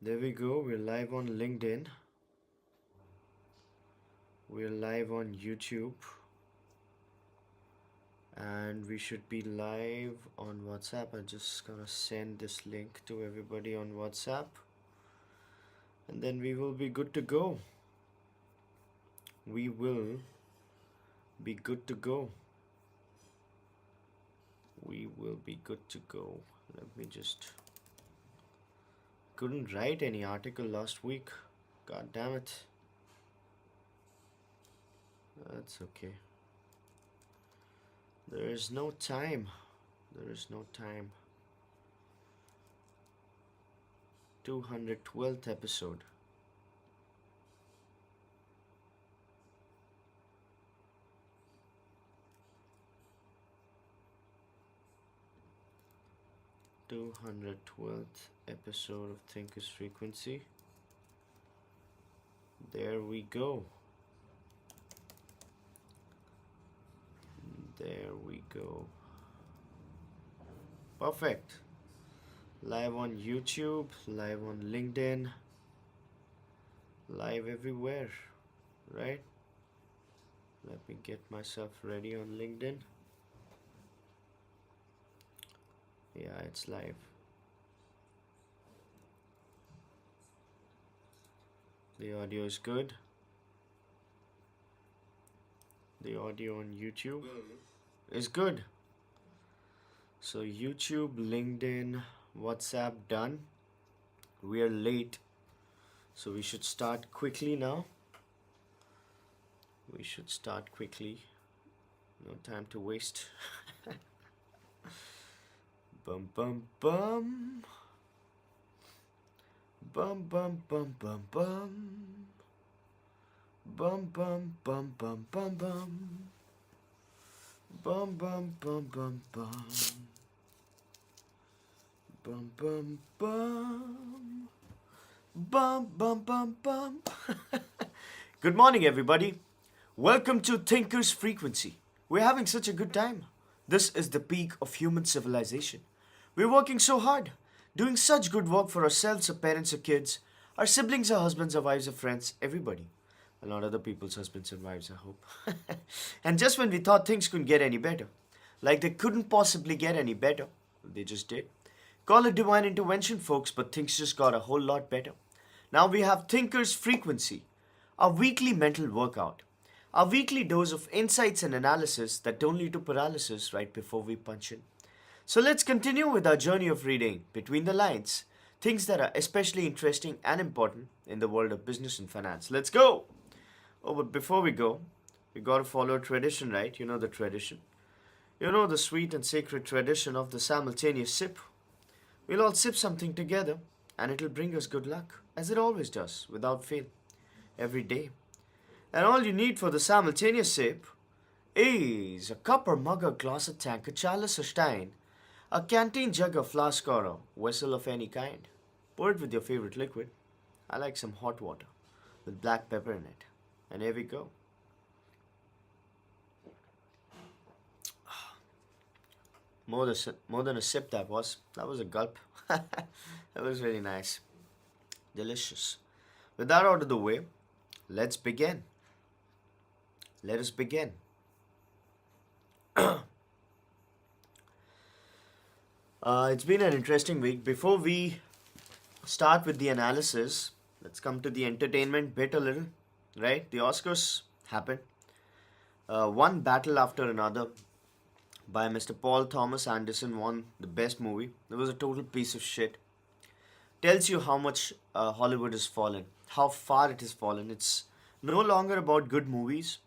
There we go. We're live on LinkedIn. We're live on YouTube. And we should be live on WhatsApp. I'm just gonna send this link to everybody on WhatsApp. And then we will be good to go. We will be good to go. We will be good to go. Let me just... Couldn't write any article last week. God damn it. That's okay. There is no time. There is no time. 212th episode. Episode of Thinker's Frequency. There we go. There we go. Perfect. Live on YouTube, live on LinkedIn, live everywhere, right? Let me get myself ready on LinkedIn. Yeah, it's live. The audio is good. The audio on YouTube is good. So YouTube, LinkedIn, WhatsApp done. We are late, so we should start quickly now. We should start quickly. No time to waste. Bum bum bum. Bum bum bum bum bum. Bum bum bum bum bum bum. Bum bum bum bum bum. Bum bum bum. Bum bum bum bum. Good morning, everybody. Welcome to Thinker's Frequency. We're having such a good time. This is the peak of human civilization. We're working so hard, doing such good work for ourselves, our parents, our kids, our siblings, our husbands, our wives, our friends, everybody. A lot of other people's husbands and wives, I hope. And just when we thought things couldn't get any better, like they couldn't possibly get any better, they just did. Call it divine intervention, folks, but things just got a whole lot better. Now we have Thinker's Frequency, our weekly mental workout, our weekly dose of insights and analysis that don't lead to paralysis right before we punch in. So let's continue with our journey of reading between the lines, things that are especially interesting and important in the world of business and finance. Let's go! Oh, but before we go, we gotta follow tradition, right? You know the tradition. You know the sweet and sacred tradition of the simultaneous sip. We'll all sip something together, and it'll bring us good luck, as it always does, without fail, every day. And all you need for the simultaneous sip is a cup or mug or glass, a tank, a chalice or stein, a canteen jug, a flask, or a vessel of any kind. Pour it with your favorite liquid. I like some hot water with black pepper in it. And here we go. More than a sip that was. That was a gulp. That was really nice. Delicious. With that out of the way, let's begin. Let us begin. It's been an interesting week. Before we start with the analysis, let's come to the entertainment bit a little, right? The Oscars happened. One battle after another by Mr. Paul Thomas Anderson won the best movie. It was a total piece of shit. Tells you how much Hollywood has fallen, how far it has fallen. It's no longer about good movies.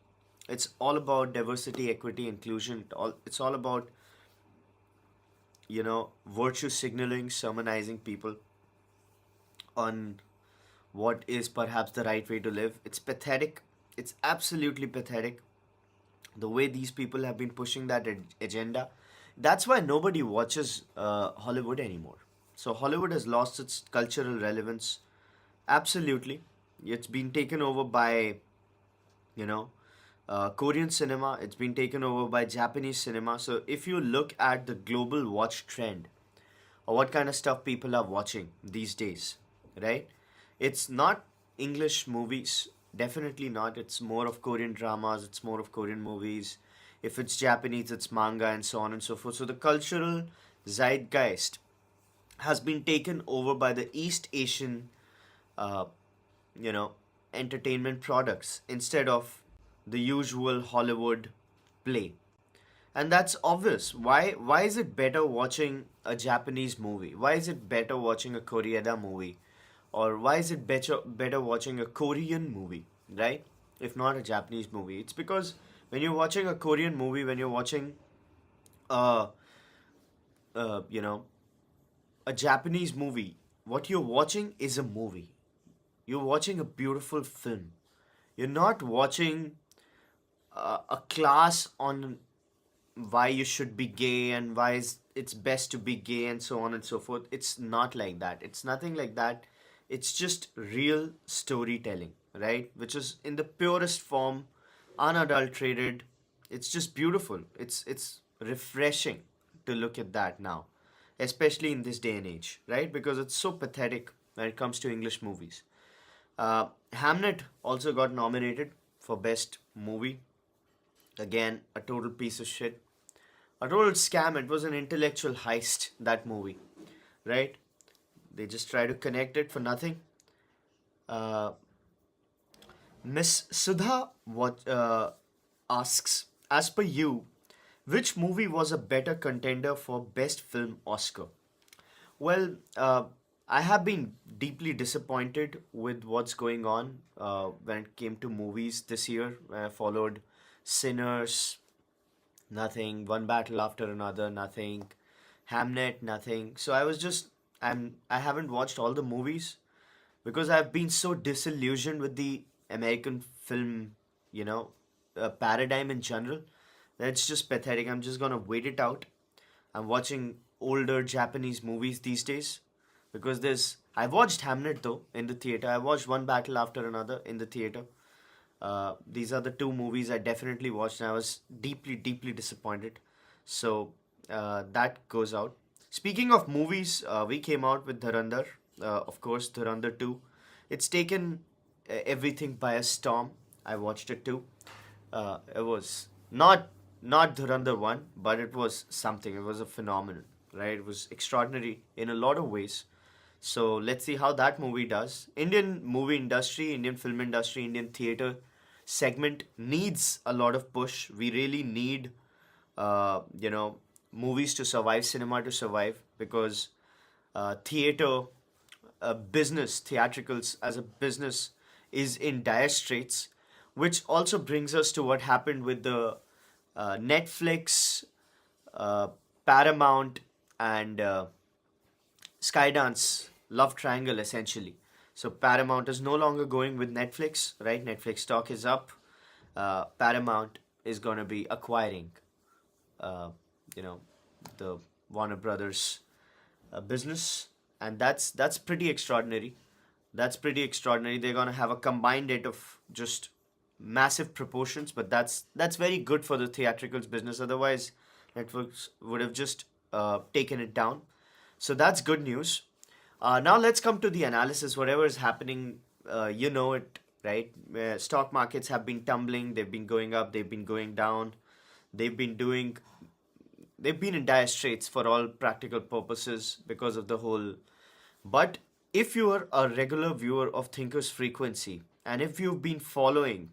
It's all about diversity, equity, inclusion. It's all about, virtue signaling, sermonizing people on what is perhaps the right way to live. It's pathetic. It's absolutely pathetic. The way these people have been pushing that agenda. That's why nobody watches Hollywood anymore. So Hollywood has lost its cultural relevance. Absolutely. It's been taken over by, Korean cinema. It's been taken over by Japanese cinema. So if you look at the global watch trend, or what kind of stuff people are watching these days, right? It's not English movies, definitely not. It's more of Korean dramas, it's more of Korean movies. If it's Japanese, it's manga and so on and so forth. So the cultural zeitgeist has been taken over by the East Asian, uh, you know, entertainment products instead of the usual Hollywood play. And that's obvious. Why is it better watching a Japanese movie? Why is it better watching a Koreeda movie? Or why is it better watching a Korean movie, right? If not a Japanese movie. It's because when you're watching a Korean movie, when you're watching uh you know, a Japanese movie, what you're watching is a movie. You're watching a beautiful film. You're not watching a class on why you should be gay and why it's best to be gay and so on and so forth. It's not like that. It's nothing like that. It's just real storytelling, right? Which is in the purest form, unadulterated. It's just beautiful. It's refreshing to look at that now, especially in this day and age, right? Because it's so pathetic when it comes to English movies. Hamnet also got nominated for best movie. Again, a total piece of shit. A total scam. It was an intellectual heist, that movie, right? They just try to connect it for nothing. Uh, Miss Sudha asks, as per you, which movie was a better contender for Best Film Oscar? Well, I have been deeply disappointed with what's going on when it came to movies this year. I followed Sinners, nothing. One Battle After Another, nothing. Hamnet, nothing. So I haven't watched all the movies because I've been so disillusioned with the American film, you know, paradigm in general. That's just pathetic. I'm just gonna wait it out. I'm watching older Japanese movies these days because there's. I watched Hamnet though in the theater. I watched One Battle After Another in the theater. These are the two movies I definitely watched, and I was deeply, deeply disappointed. So that goes out. Speaking of movies, we came out with Dhurandhar, of course, Dhurandhar 2. It's taken everything by a storm. I watched it too. It was not Dhurandhar 1, but it was something. It was a phenomenon, right? It was extraordinary in a lot of ways. So let's see how that movie does. Indian movie industry, Indian film industry, Indian theater segment needs a lot of push. We really need, movies to survive, cinema to survive, because theater, business, theatricals as a business is in dire straits, which also brings us to what happened with the Netflix, uh, Paramount, and Skydance love triangle essentially. So Paramount is no longer going with Netflix, right? Netflix stock is up. Paramount is going to be acquiring, uh, you know, the Warner Brothers business, and that's pretty extraordinary. That's pretty extraordinary. They're going to have a combined hit of just massive proportions, but that's very good for the theatricals business. Otherwise, Netflix would have just taken it down. So that's good news. Now let's come to the analysis. Whatever is happening, you know it, right? Stock markets have been tumbling. They've been going up. They've been going down. They've been doing. They've been in dire straits for all practical purposes because of the whole. But if you are a regular viewer of Thinker's Frequency, and if you've been following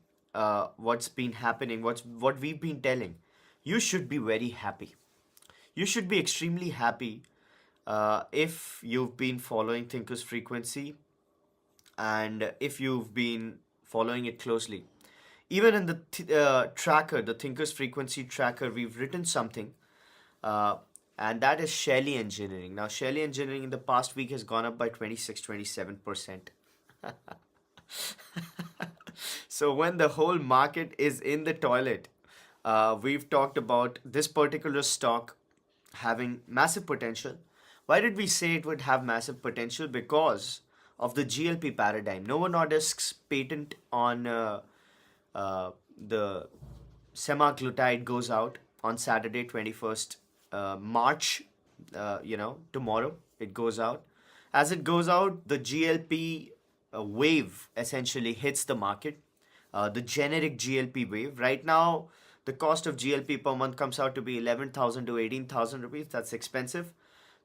what's been happening, what we've been telling, you should be very happy. You should be extremely happy if you've been following Thinker's Frequency and if you've been following it closely. Even in the tracker, the Thinker's Frequency tracker, we've written something, uh, and that is Shelley Engineering. Now, Shelley Engineering in the past week has gone up by 26-27%. So, when the whole market is in the toilet, we've talked about this particular stock having massive potential. Why did we say it would have massive potential? Because of the GLP paradigm. Novo Nordisk's patent on the semaglutide goes out on Saturday, 21st March. Tomorrow it goes out. As it goes out, the GLP wave essentially hits the market. The generic GLP wave. Right now, the cost of GLP per month comes out to be 11,000 to 18,000 rupees. That's expensive.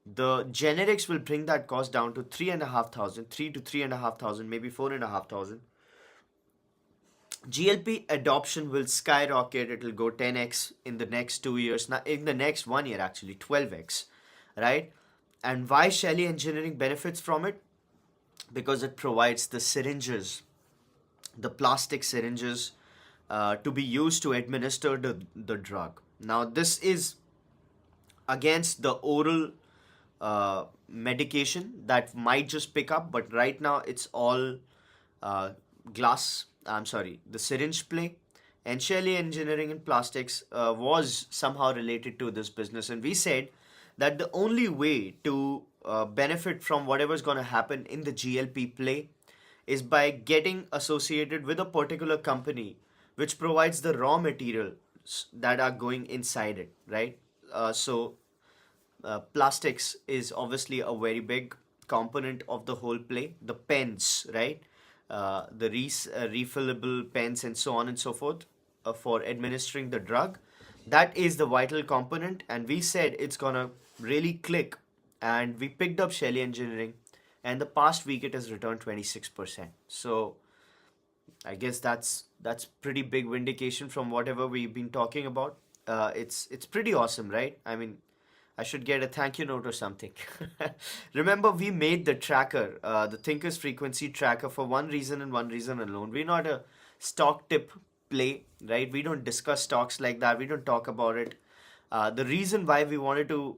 The generics will bring that cost down to 3,500, 3 to 3,500, maybe 4,500. GLP adoption will skyrocket. It will go 10x in the next 2 years. Now, in the next 1 year, actually, 12x, right? And why Shelly Engineering benefits from it? Because it provides the syringes, the plastic syringes, to be used to administer the drug. Now, this is against the oral medication that might just pick up, but right now it's all uh, glass. I'm sorry, the syringe play. And Shelley Engineering and Plastics was somehow related to this business, and we said that the only way to benefit from whatever's going to happen in the GLP play is by getting associated with a particular company which provides the raw materials that are going inside it, right? Plastics is obviously a very big component of the whole play. The pens, right? Refillable pens and so on and so forth for administering the drug. That is the vital component, and we said it's gonna really click. And we picked up Shelly Engineering, and the past week it has returned 26%. So I guess that's pretty big vindication from whatever we've been talking about. It's pretty awesome, right? I mean, I should get a thank you note or something. Remember, we made the tracker, the Thinkers Frequency tracker, for one reason and one reason alone. We're not a stock tip play, right? We don't discuss stocks like that. We don't talk about it. The reason why we wanted to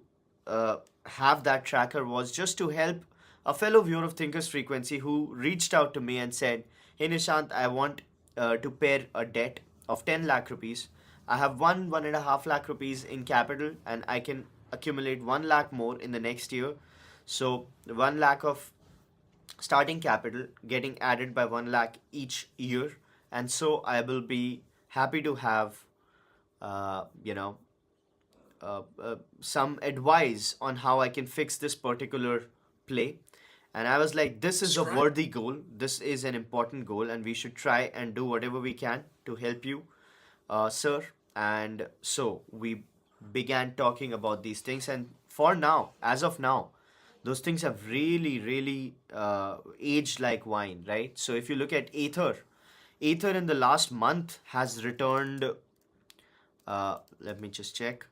have that tracker was just to help a fellow viewer of Thinkers Frequency who reached out to me and said, "Hey Nishant, I want to pair a debt of 10 lakh rupees. I have 1.5 lakh rupees in capital, and I can accumulate 1 lakh more in the next year. So 1 lakh of starting capital getting added by 1 lakh each year, and so I will be happy to have uh, you know some advice on how I can fix this particular play." And I was like, this is a worthy goal. This is an important goal, and we should try and do whatever we can to help you, sir. And so we began talking about these things. And for now, as of now, those things have really, really aged like wine, right? So if you look at Ether in the last month has returned, let me just check.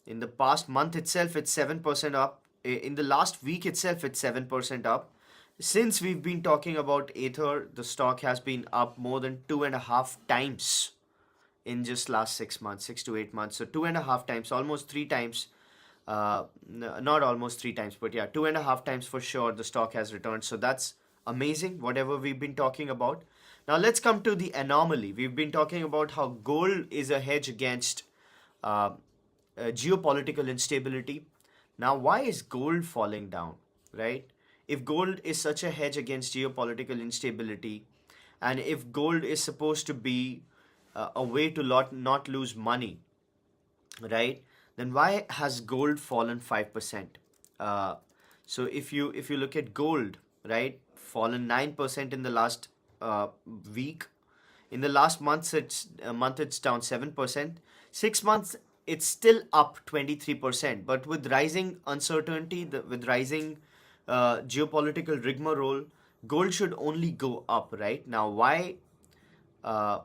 In the past month itself, it's 7% up. In the last week itself, it's 7% up. Since we've been talking about Ether, the stock has been up more than 2.5 times in just last 6 months, 6 to 8 months. So 2.5 times, almost 3 times. Not almost 3 times, but yeah, 2.5 times for sure. The stock has returned. So that's amazing. Whatever we've been talking about. Now let's come to the anomaly. We've been talking about how gold is a hedge against geopolitical instability. Now, why is gold falling down, right? If gold is such a hedge against geopolitical instability, and if gold is supposed to be a way to not lose money, right? Then why has gold fallen 5%? So if you look at gold, right, fallen 9% in the last week. In the last month it's down 7%. 6 months it's still up 23%. But with rising uncertainty, with rising geopolitical rigmarole, gold should only go up, right? Now, why uh,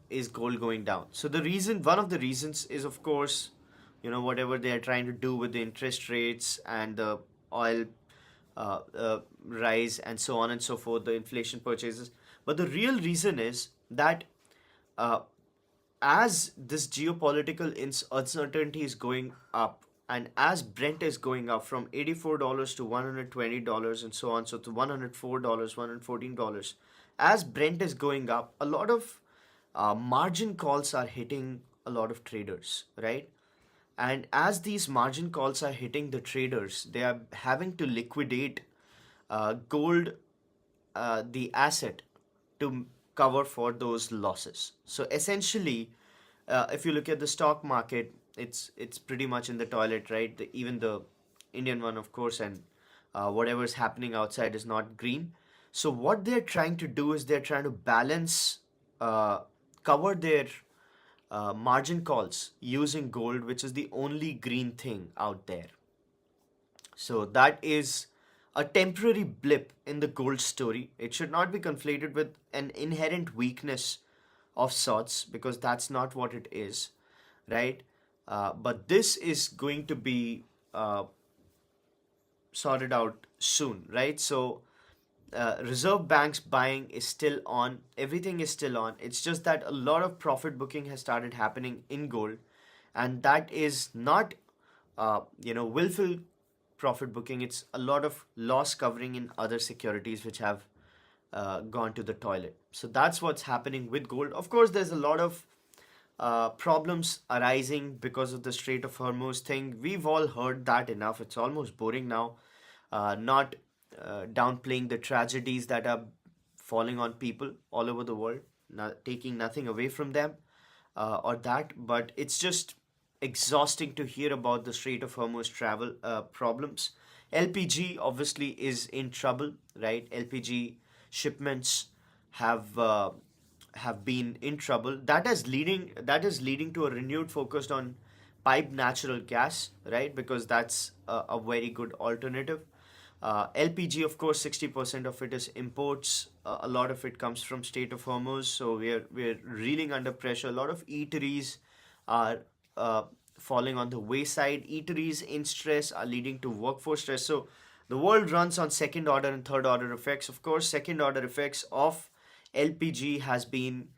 is gold going down? So one of the reasons is, of course, whatever they are trying to do with the interest rates and the oil rise and so on and so forth, the inflation purchases. But the real reason is that uh, as this geopolitical uncertainty is going up, and as Brent is going up from $84 to $120 and so on, so to $104, $114, as Brent is going up, a lot of margin calls are hitting a lot of traders, right? And as these margin calls are hitting the traders, they are having to liquidate gold, the asset, to cover for those losses. So essentially, if you look at the stock market, it's pretty much in the toilet, right? Even the Indian one, of course, and whatever's happening outside is not green. So what they're trying to do is they're trying to balance, uh, cover their margin calls using gold, which is the only green thing out there. So that is a temporary blip in the gold story. It should not be conflated with an inherent weakness of sorts, because that's not what it is, right? But this is going to be sorted out soon, right? So Reserve Bank's buying is still on. Everything is still on. It's just that a lot of profit booking has started happening in gold, and that is not, willful profit booking. It's a lot of loss covering in other securities which have gone to the toilet. So that's what's happening with gold. Of course, there's a lot of problems arising because of the Strait of Hormuz thing. We've all heard that enough. It's almost boring now. Not downplaying the tragedies that are falling on people all over the world, not taking nothing away from them or that, but it's just exhausting to hear about the Strait of Hormuz travel problems. LPG obviously is in trouble, right? LPG shipments have been in trouble. That is leading to a renewed focus on piped natural gas, right? Because that's a very good alternative. LPG, of course, 60% of it is imports. A lot of it comes from State of Hormuz, so we're reeling under pressure. A lot of eateries are falling on the wayside. Eateries in stress are leading to workforce stress. So the world runs on second order and third order effects. Of course, second order effects of LPG has been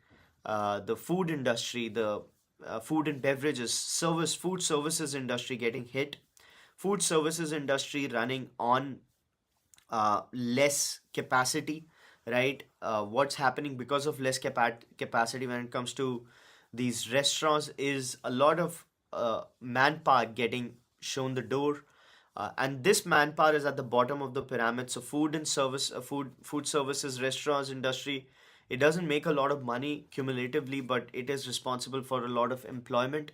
the food industry, the food and beverages, food services industry getting hit. Food services industry running on less capacity, right? What's happening because of less capacity when it comes to these restaurants is a lot of manpower getting shown the door. And this manpower is at the bottom of the pyramid. So food services, restaurants industry, it doesn't make a lot of money cumulatively, but it is responsible for a lot of employment.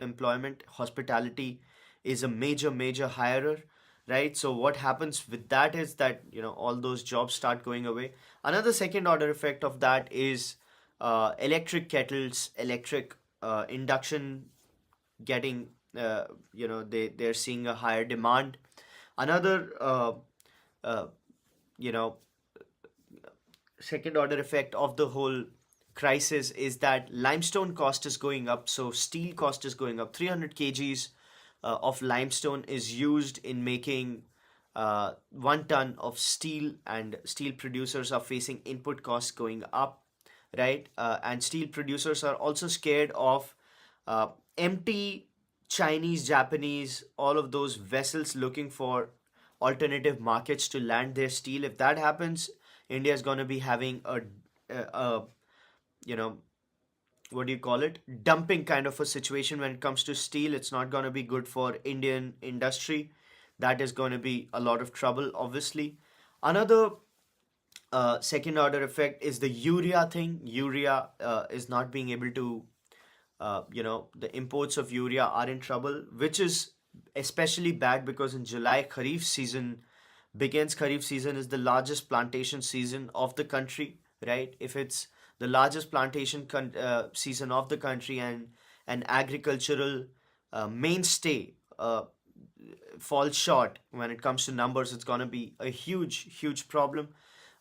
Employment. Hospitality is a major hirer, right? So what happens with that is that all those jobs start going away. Another second order effect of that is electric kettles, electric induction getting, they're seeing a higher demand. Another uh, you know second order effect of the whole crisis is that limestone cost is going up, so steel cost is going up. 300 kgs of limestone is used in making 1 ton of steel, and steel producers are facing input costs going up, right? And steel producers are also scared of empty Chinese, Japanese, all of those vessels looking for alternative markets to land their steel. If that happens, India is going to be having a you know what do you call it, dumping kind of a situation when it comes to steel. It's not going to be good for Indian industry. That is going to be a lot of trouble, obviously. Another second order effect is the urea thing. Urea is not being able to, the imports of urea are in trouble, which is especially bad because in July, Kharif season begins. Kharif season is the largest plantation season of the country, right? If it's the largest plantation season of the country, and an agricultural mainstay falls short when it comes to numbers, it's going to be a huge problem.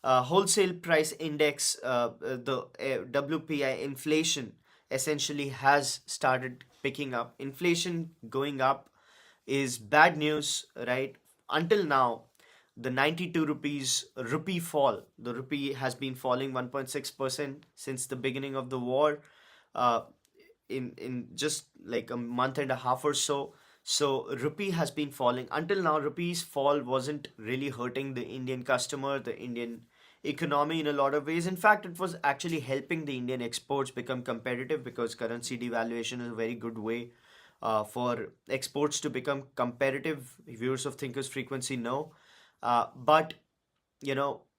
Wholesale price index, the WPI inflation essentially has started picking up. Inflation going up is bad news, right? Until now, the 92 rupees rupee fall, the rupee has been falling 1.6% since the beginning of the war, uh, in just like a month and a half or so. So rupee has been falling. Until now, rupee's fall wasn't really hurting the Indian customer, the Indian economy in a lot of ways. In fact, it was actually helping the Indian exports become competitive, because currency devaluation is a very good way for exports to become competitive. Viewers of Thinkers Frequency know. But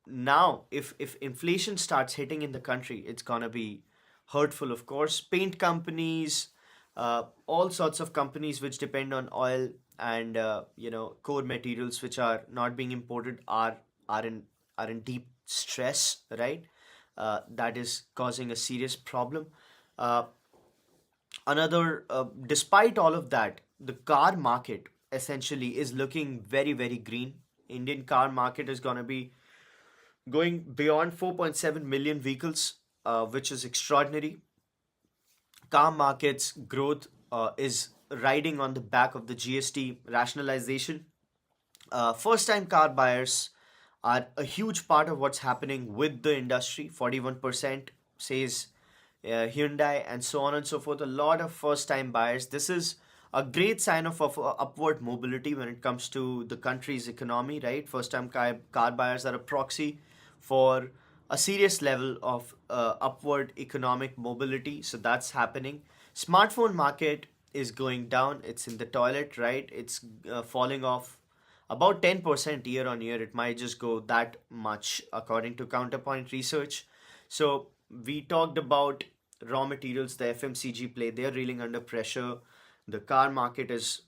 now if inflation starts hitting in the country, it's gonna be hurtful. Of course, paint companies, all sorts of companies which depend on oil, and core materials which are not being imported are in are in deep stress, right? That is causing a serious problem. Uh, Despite all of that, the car market essentially is looking very, very green. Indian car market is going to be going beyond 4.7 million vehicles, which is extraordinary. Car markets growth is riding on the back of the GST rationalization. First time car buyers are a huge part of what's happening with the industry. 41% says Hyundai, and so on and so forth. A lot of first time buyers. This is a great sign of upward mobility when it comes to the country's economy, right? First time car buyers are a proxy for a serious level of upward economic mobility. So that's happening. Smartphone market is going down. It's in the toilet, right? It's falling off about 10% year on year. It might just go that much according to Counterpoint Research. So we talked about raw materials, the FMCG play, they're reeling under pressure. The car market is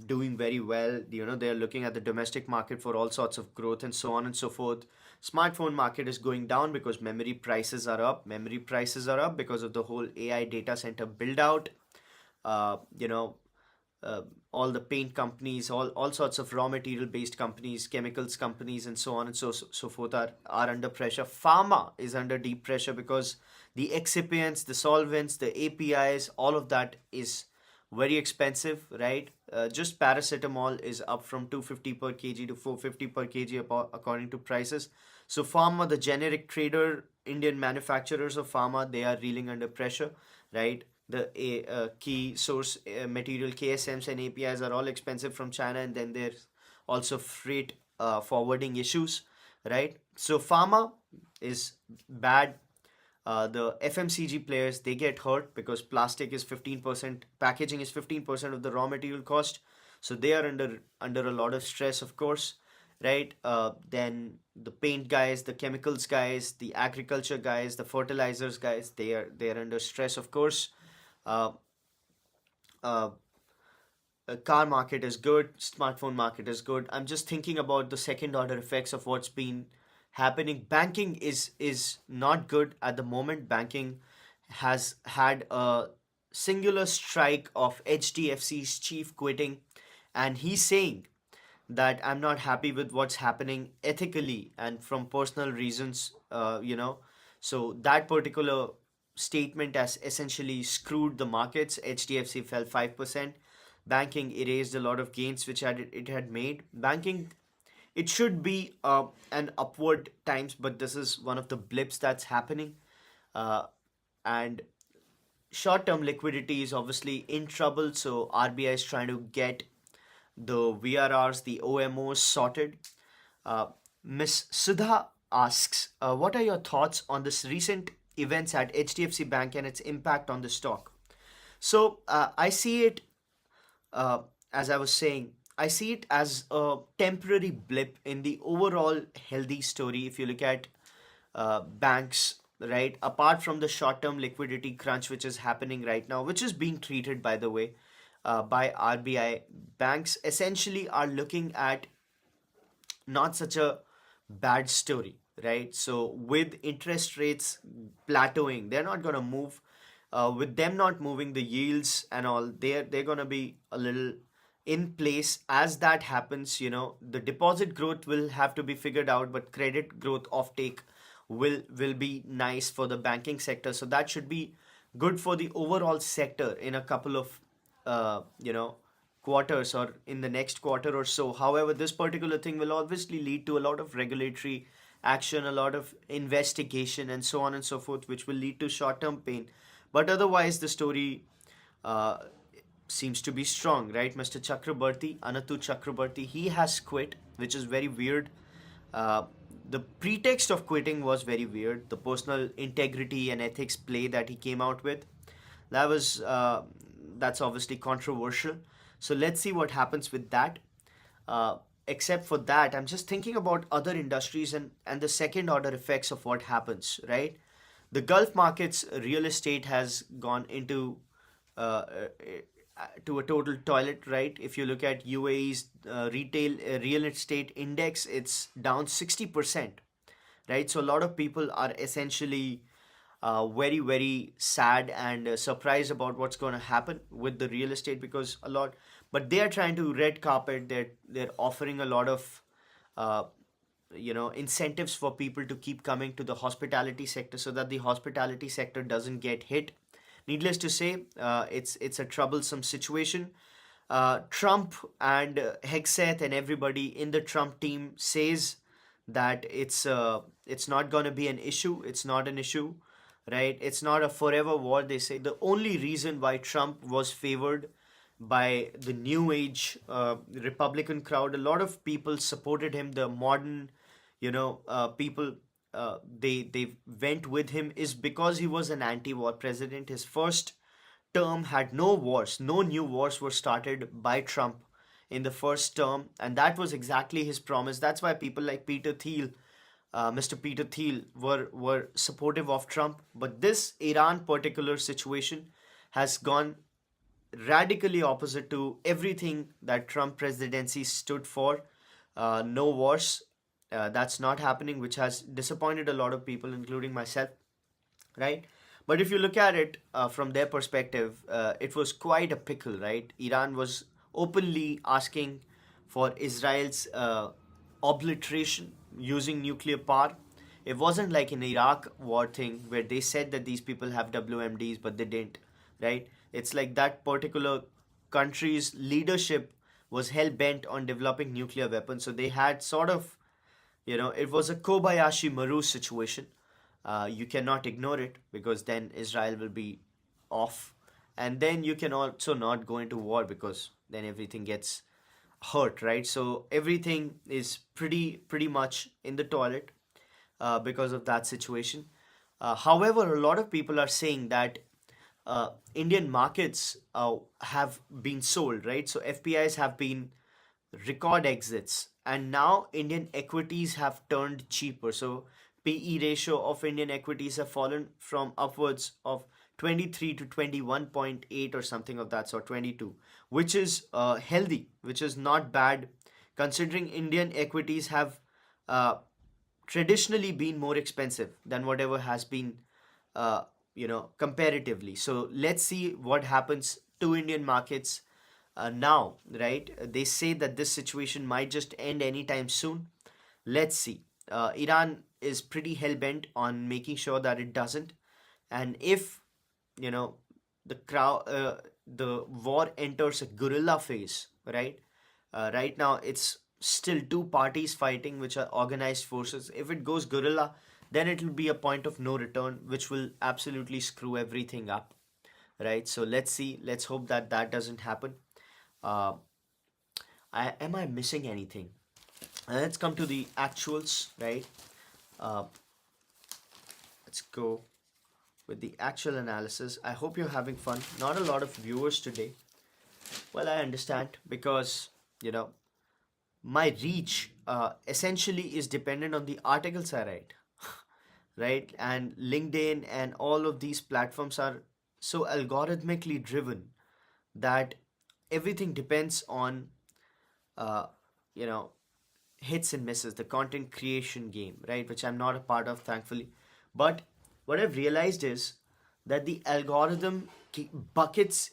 doing very well. They're looking at the domestic market for all sorts of growth and so on and so forth. Smartphone market is going down because memory prices are up. Memory prices are up because of the whole AI data center build out. Uh, you know, uh, all the paint companies, all sorts of raw material based companies, chemicals companies, and so on and so forth are under pressure. Pharma is under deep pressure because the excipients, the solvents, the APIs, all of that is very expensive, right? Just paracetamol is up from 250 per kg to 450 per kg according to prices. So pharma, the generic trader, Indian manufacturers of pharma, they are reeling under pressure, right? The key source material KSMs and APIs are all expensive from China, and then there's also freight forwarding issues, right? So pharma is bad. The FMCG players, they get hurt because plastic is 15%, packaging is 15% of the raw material cost, so they are under a lot of stress, of course, right? Then the paint guys, the chemicals guys, the agriculture guys, the fertilizers guys, they are under stress, of course. uh, uh, Car market is good, smartphone market is good. I'm just thinking about the second order effects of what's been happening. Banking is not good at the moment. Banking has had a singular strike of HDFC's chief quitting, and he's saying that I'm not happy with what's happening ethically and from personal reasons. So that particular statement has essentially screwed the markets. HDFC fell 5%. Banking erased a lot of gains which it had made. Banking, it should be an upward times, but this is one of the blips that's happening. Uh, and short term liquidity is obviously in trouble, so RBI is trying to get the VRRs, the OMOs sorted. Uh, Miss Sudha asks, what are your thoughts on this recent events at HDFC Bank and its impact on the stock? So I see it, uh, as I was saying, I see it as a temporary blip in the overall healthy story. If you look at banks, right, apart from the short term liquidity crunch which is happening right now, which is being treated, by the way, by RBI, banks essentially are looking at not such a bad story, right? So with interest rates plateauing, they're not going to move. With them not moving, the yields and all, they're going to be a little in place. As that happens, the deposit growth will have to be figured out, but credit growth offtake will be nice for the banking sector. So that should be good for the overall sector in a couple of uh, you know quarters or in the next quarter or so. However, this particular thing will obviously lead to a lot of regulatory action, a lot of investigation, and so on and so forth, which will lead to short term pain. But otherwise, the story uh, seems to be strong, right? Mr. Chakrabarti, Anatu Chakrabarti, he has quit, which is very weird. Uh, the pretext of quitting was very weird. The personal integrity and ethics play that he came out with, that was that's obviously controversial. So let's see what happens with that. Uh, Except for that, I'm just thinking about other industries and the second order effects of what happens, right? The Gulf markets, real estate has gone into uh, to a total toilet, right? If you look at UAE's retail real estate index, it's down 60%, right? So a lot of people are essentially very, very sad and surprised about what's going to happen with the real estate, because a lot, but they are trying to red carpet. They're offering a lot of uh, incentives for people to keep coming to the hospitality sector so that the hospitality sector doesn't get hit. Needless to say, it's a troublesome situation. Trump and Hegseth and everybody in the Trump team says that it's not going to be an issue. It's not an issue, right? It's not a forever war. They say the only reason why Trump was favored by the new age Republican crowd, a lot of people supported him. The modern, people, they went with him, is because he was an anti-war president. His first term had no wars, no new wars were started by Trump in the first term, and that was exactly his promise. That's why people like Mr. Peter Thiel were supportive of Trump. But this Iran particular situation has gone radically opposite to everything that Trump presidency stood for. No wars. That's not happening, which has disappointed a lot of people, including myself, right? But if you look at it from their perspective, it was quite a pickle, right? Iran was openly asking for Israel's obliteration using nuclear power. It wasn't like an Iraq war thing where they said that these people have WMDs, but they didn't, right? It's like that particular country's leadership was hell bent on developing nuclear weapons. So they had sort of, it was a Kobayashi Maru situation. You cannot ignore it, because then Israel will be off. And then you can also not go into war, because then everything gets hurt, right? So everything is pretty much in the toilet because of that situation. However, a lot of people are saying that Indian markets have been sold, right? So FPIs have been record exits, and now Indian equities have turned cheaper. So PE ratio of Indian equities have fallen from upwards of 23 to 21.8 or something of that sort, 22, which is healthy, which is not bad, considering Indian equities have uh, traditionally been more expensive than whatever has been, comparatively. So let's see what happens to Indian markets now, right? They say that this situation might just end anytime soon. Let's see. Iran is pretty hell bent on making sure that it doesn't. And if, you know, the war enters a guerrilla phase, right? Right now, it's still two parties fighting, which are organized forces. If it goes guerrilla, then it will be a point of no return, which will absolutely screw everything up, right? So let's see. Let's hope that that doesn't happen. Uh, am I missing anything? Let's come to the actuals, right? Uh, let's go with the actual analysis. I hope you're having fun. Not a lot of viewers today. Well, I understand, because, you know, my reach essentially is dependent on the articles I write, right? And LinkedIn and all of these platforms are so algorithmically driven that everything depends on, uh, you know, hits and misses, the content creation game, right? Which I'm not a part of, thankfully. But what I've realized is that the algorithm buckets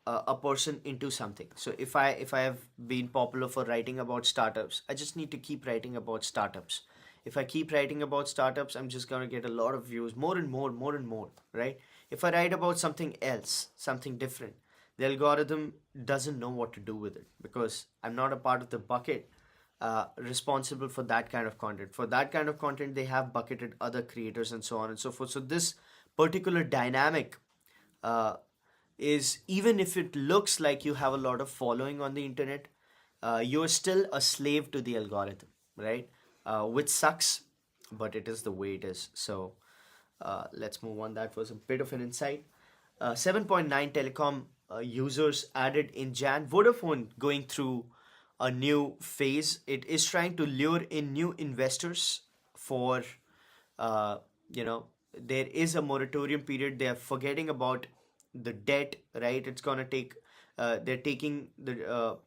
a person into something. So if I have been popular for writing about startups, I just need to keep writing about startups. If I keep writing about startups, I'm just gonna get a lot of views, more and more, more and more, right? If I write about something else, something different, the algorithm doesn't know what to do with it, because I'm not a part of the bucket responsible for that kind of content. For that kind of content, they have bucketed other creators and so on and so forth. So this particular dynamic uh, is, even if it looks like you have a lot of following on the internet, you're still a slave to the algorithm, right? Which sucks, but it is the way it is. So let's move on. That was a bit of an insight. 7.9 telecom users added in Jan. Vodafone going through a new phase. It is trying to lure in new investors for, uh, there is a moratorium period. They are forgetting about the debt, right? It's gonna take. they're taking the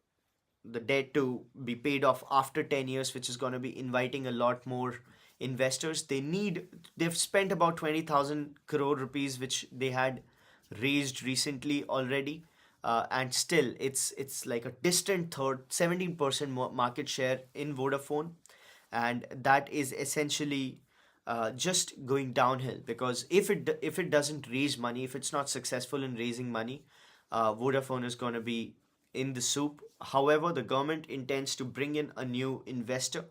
debt to be paid off after 10 years, which is going to be inviting a lot more investors. They've spent about 20,000 crore rupees, which they had raised recently already. And still, it's like a distant third, 17% market share in Vodafone. And that is essentially just going downhill, because if it doesn't raise money, if it's not successful in raising money, Vodafone is going to be in the soup. However, the government intends to bring in a new investor,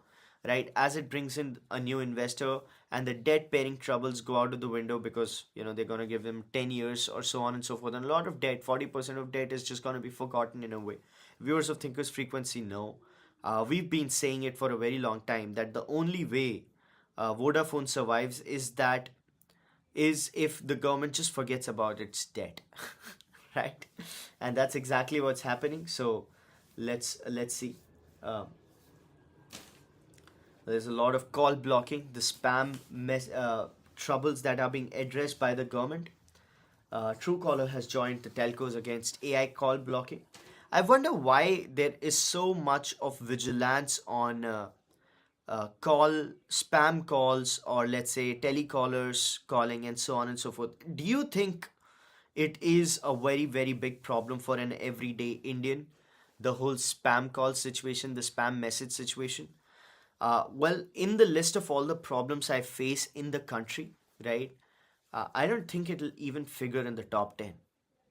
right? As it brings in a new investor, and the debt paying troubles go out of the window, because they're going to give them 10 years or so on and so forth. And a lot of debt, 40% of debt, is just going to be forgotten in a way. Viewers of Thinkers Frequency know, we've been saying it for a very long time, that the only way Vodafone survives is if the government just forgets about its debt, right? And that's exactly what's happening. So let's see. There's a lot of call blocking, the troubles that are being addressed by the government. Truecaller has joined the telcos against AI call blocking. I wonder why there is so much of vigilance on spam calls, or let's say telecallers calling, and so on and so forth. Do you think it is a very, very big problem for an everyday Indian, the whole spam call situation, the spam message situation? Well, in the list of all the problems I face in the country, right, I don't think it'll even figure in the top 10,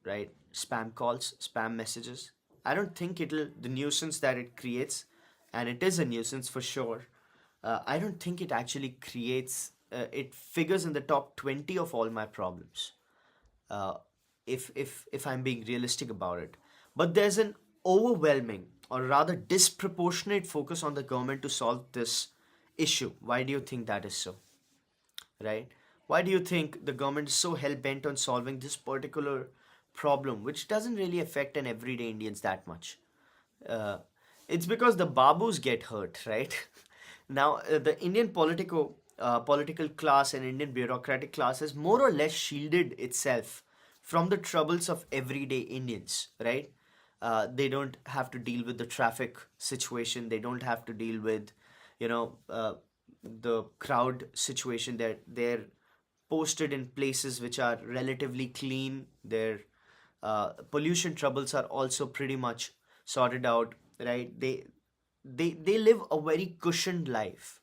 right? Spam calls, spam messages. I don't think the nuisance that it creates, and it is a nuisance for sure. I don't think it actually it figures in the top 20 of all my problems, uh, if I'm being realistic about it. But there's an overwhelming, or rather disproportionate, focus on the government to solve this issue. Why do you think that is so? Right? Why do you think the government is so hell bent on solving this particular problem, which doesn't really affect an everyday Indians that much? Uh, it's because the babus get hurt, right? Now, the Indian political class and Indian bureaucratic class has more or less shielded itself from the troubles of everyday Indians, right? They don't have to deal with the traffic situation. They don't have to deal with, you know, uh, the crowd situation. They're posted in places which are relatively clean. Their pollution troubles are also pretty much sorted out, right? They live a very cushioned life,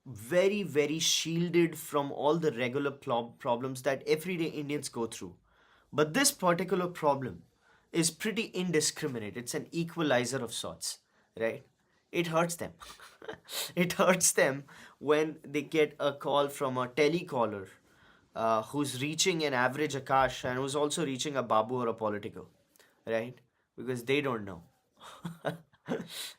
very, very shielded from all the regular problems that everyday Indians go through. But this particular problem is pretty indiscriminate. It's an equalizer of sorts, right? It hurts them. It hurts them when they get a call from a telecaller who's reaching an average Akash, and who's also reaching a Babu or a political, right? Because they don't know.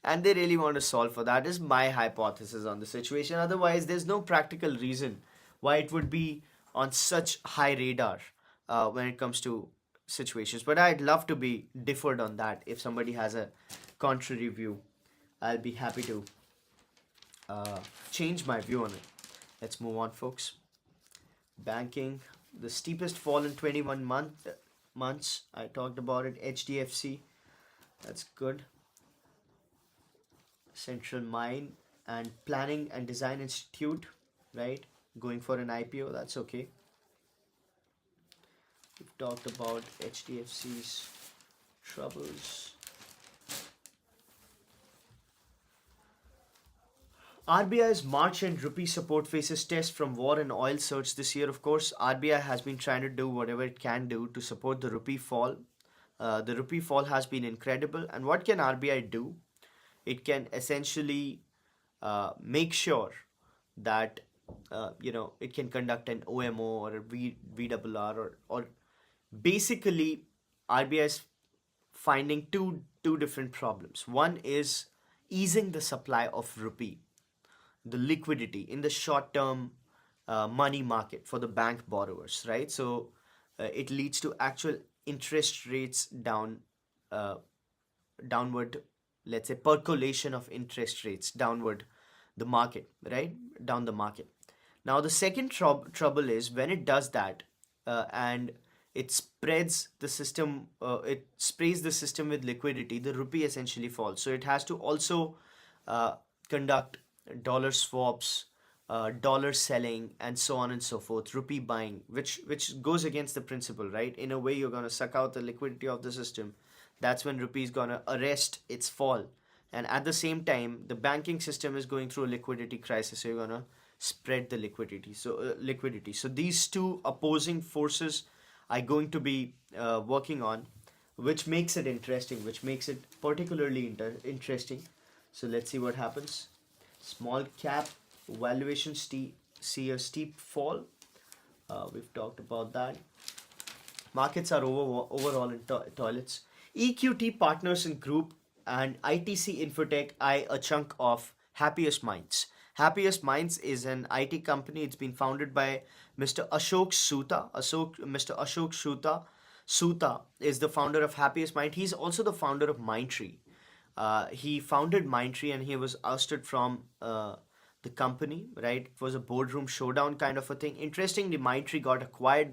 And they really want to solve for that, is my hypothesis on the situation. Otherwise, there's no practical reason why it would be on such high radar when it comes to situations. But I'd love to be differed on that. If somebody has a contrary view, I'll be happy to change my view on it. Let's move on, folks. Banking, the steepest fall in 21 months. I talked about it. HDFC, that's good. Central Mine and Planning and Design Institute, right? Going for an IPO, that's okay. We've talked about HDFC's troubles. RBI's March and rupee support faces test from war and oil surge this year. Of course, RBI has been trying to do whatever it can do to support the rupee fall. The rupee fall has been incredible. And what can RBI do? It can essentially make sure that it can conduct an OMO or a VRR, or basically RBI is finding two different problems. One is easing the supply of rupee, the liquidity in the short term money market for the bank borrowers, right? So it leads to actual interest rates downward, let's say percolation of interest rates downward the market, right? Down the market. Now, the second trouble is when it does that, and it spreads the system, it sprays the system with liquidity, the rupee essentially falls. So it has to also uh, conduct dollar swaps, dollar selling, and so on and so forth, rupee buying, which goes against the principle, right? In a way, you're gonna suck out the liquidity of the system. That's when rupee is gonna arrest its fall, and at the same time, the banking system is going through a liquidity crisis. So you're gonna spread the liquidity. So these two opposing forces are going to be working on, which makes it interesting, which makes it particularly interesting. So let's see what happens. Small cap valuation see a steep fall. We've talked about that. Markets are overall in toilets. EQT Partners in Group and ITC Infotech eye a chunk of Happiest Minds. Happiest Minds is an IT company. It's been founded by Mr. Ashok Soota. Mr. Ashok Soota is the founder of Happiest Mind. He's also the founder of Mindtree. He founded Mindtree and he was ousted from the company, right? It was a boardroom showdown kind of a thing. Interestingly, Mindtree got acquired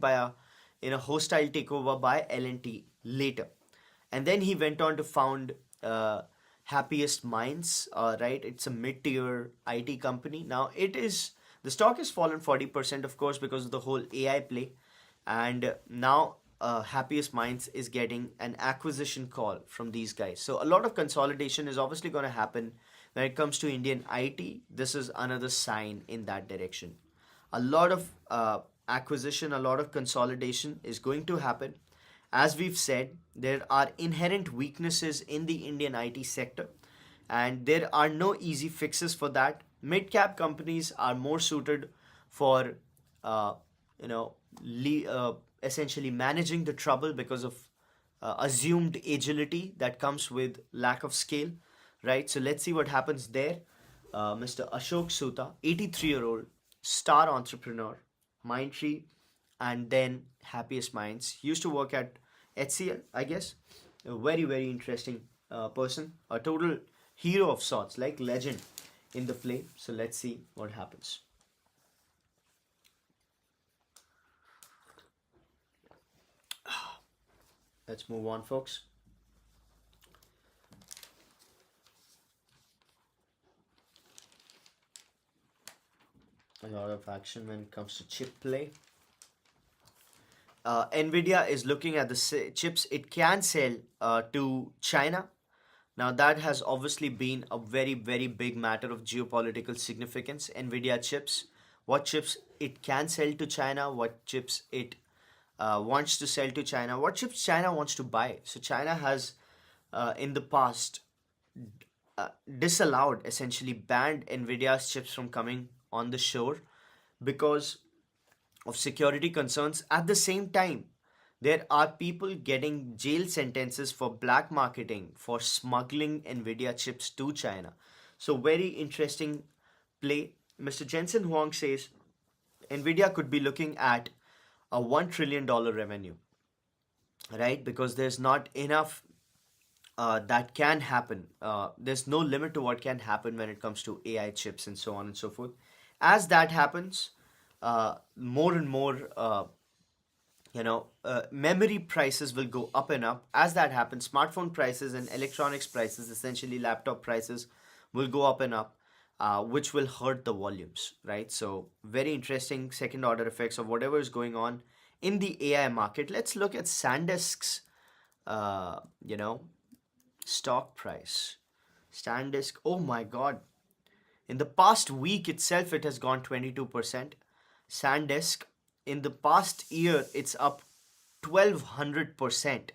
in a hostile takeover by L&T later. And then he went on to found Happiest Minds, right? It's a mid-tier IT company. Now, the stock has fallen 40%, of course, because of the whole AI play. And now Happiest Minds is getting an acquisition call from these guys. So a lot of consolidation is obviously going to happen when it comes to Indian IT. This is another sign in that direction. A lot of acquisition, a lot of consolidation is going to happen. As we've said, there are inherent weaknesses in the Indian IT sector, and there are no easy fixes for that. Mid-cap companies are more suited for, uh, you know, essentially managing the trouble because of assumed agility that comes with lack of scale, right? So let's see what happens there. Mr. Ashok Soota, 83-year-old star entrepreneur, Mindtree, and then Happiest Minds. He used to work at HCL, I guess. A very, very interesting person. A total hero of sorts, like legend in the play. So let's see what happens. Let's move on, folks. A lot of action when it comes to chip play. Nvidia is looking at the chips it can sell to China. Now, that has obviously been a very, very big matter of geopolitical significance. Nvidia chips, what chips it can sell to China, what chips it wants to sell to China, what chips China wants to buy. So, China has in the past disallowed, essentially banned Nvidia's chips from coming on the shore because of security concerns. At the same time, there are people getting jail sentences for black marketing for smuggling Nvidia chips to China. So, very interesting play. Mr. Jensen Huang says Nvidia could be looking at a $1 trillion revenue, right? Because there's not enough that can happen. There's no limit to what can happen when it comes to AI chips and so on and so forth. As that happens, more and more, memory prices will go up and up. As that happens, smartphone prices and electronics prices, essentially laptop prices, will go up and up, which will hurt the volumes, right? So, very interesting second order effects of whatever is going on in the AI market. Let's look at SanDisk's, stock price. SanDisk, oh my God. In the past week itself, it has gone 22%. SanDisk, in the past year, it's up 1200%.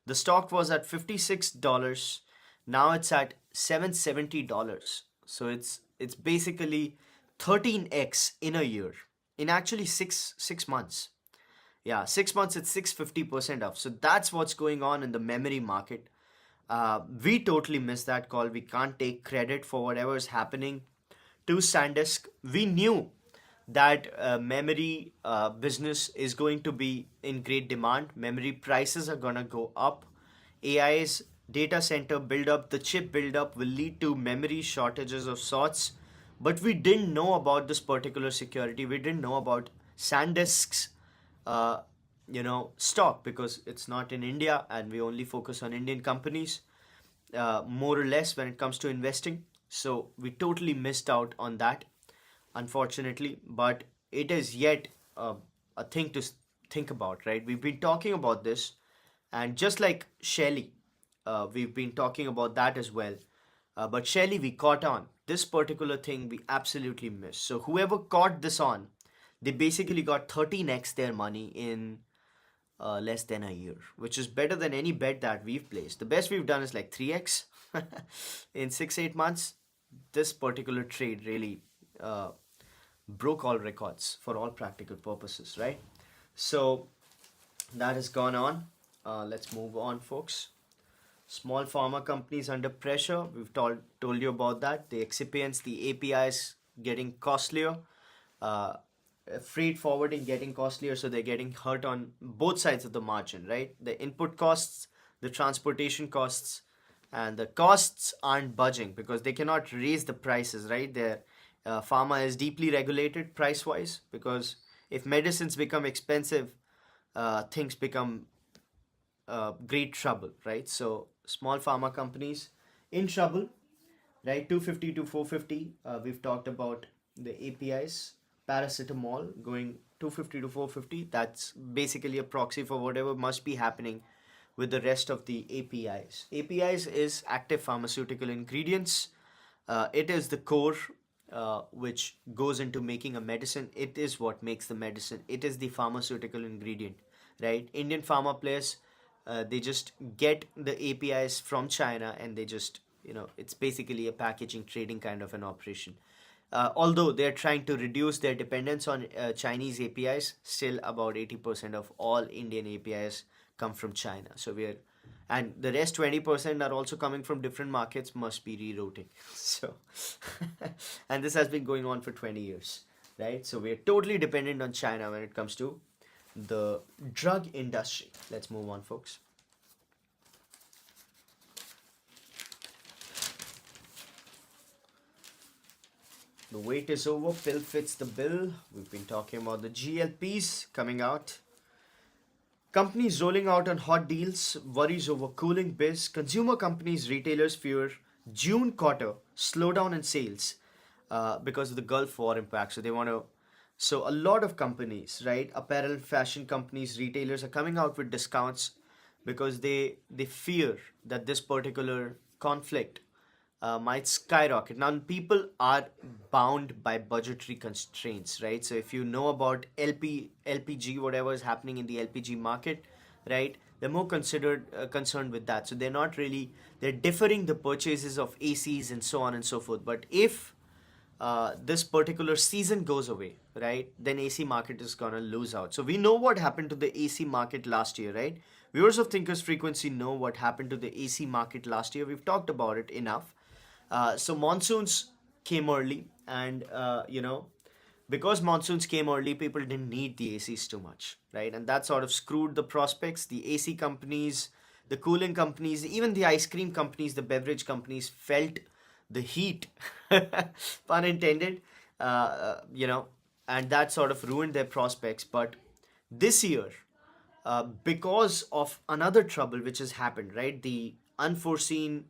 The stock was at $56. Now it's at $770. So it's basically 13x in a year. In actually six months. Yeah, 6 months it's 650% up. So that's what's going on in the memory market. We totally missed that call. We can't take credit for whatever is happening to SanDisk. We knew that memory business is going to be in great demand. Memory prices are going to go up. AI's data center build up, the chip build up will lead to memory shortages of sorts. But we didn't know about this particular security. We didn't know about SanDisk's stock because it's not in India and we only focus on Indian companies, more or less when it comes to investing. So we totally missed out on that, unfortunately. But it is yet a thing to think about, right? We've been talking about this, and just like Shelley, we've been talking about that as well. But Shelley, we caught on. This particular thing we absolutely missed. So whoever caught this on, they basically got 13x their money in less than a year, which is better than any bet that we've placed. The best we've done is like 3x in 6-8 months. This particular trade really broke all records for all practical purposes, right? So that has gone on. Let's move on, folks. Small pharma companies under pressure. We've told you about that. The excipients, the APIs getting costlier. Uh, Freight forwarding getting costlier, so they're getting hurt on both sides of the margin, right? The input costs, the transportation costs, and the costs aren't budging because they cannot raise the prices, right? Their pharma is deeply regulated price wise, because if medicines become expensive, things become great trouble, right? So small pharma companies in trouble, right? 250 to 450. We've talked about the APIs, paracetamol going 250 to 450. That's basically a proxy for whatever must be happening with the rest of the APIs. APIs is active pharmaceutical ingredients. It is the core which goes into making a medicine. It is what makes the medicine. It is the pharmaceutical ingredient, right? Indian pharma players, they just get the APIs from China and they just, it's basically a packaging trading kind of an operation. Although they're trying to reduce their dependence on Chinese APIs, still about 80% of all Indian APIs come from China. So and the rest 20% are also coming from different markets, must be rerouting. So, and this has been going on for 20 years, right? So we're totally dependent on China when it comes to the drug industry. Let's move on, folks. The wait is over. Pill fits the bill. We've been talking about the GLPs coming out. Companies rolling out on hot deals. Worries over cooling biz. Consumer companies, retailers fear June quarter slowdown in sales because of the Gulf War impact. So they want to. So a lot of companies, right? Apparel, fashion companies, retailers are coming out with discounts because they fear that this particular conflict might skyrocket. Now, people are bound by budgetary constraints, right? So, if you know about LPG, whatever is happening in the LPG market, right? They're more concerned with that. So, they're deferring the purchases of ACs and so on and so forth. But if this particular season goes away, right, then AC market is gonna lose out. So we know what happened to the AC market last year, right? Viewers of Thinkers Frequency know what happened to the AC market last year. We've talked about it enough. So monsoons came early, and because monsoons came early, people didn't need the ACs too much, right? And that sort of screwed the prospects. The AC companies, the cooling companies, even the ice cream companies, the beverage companies felt the heat, pun intended, and that sort of ruined their prospects. But this year, because of another trouble which has happened, right? The unforeseen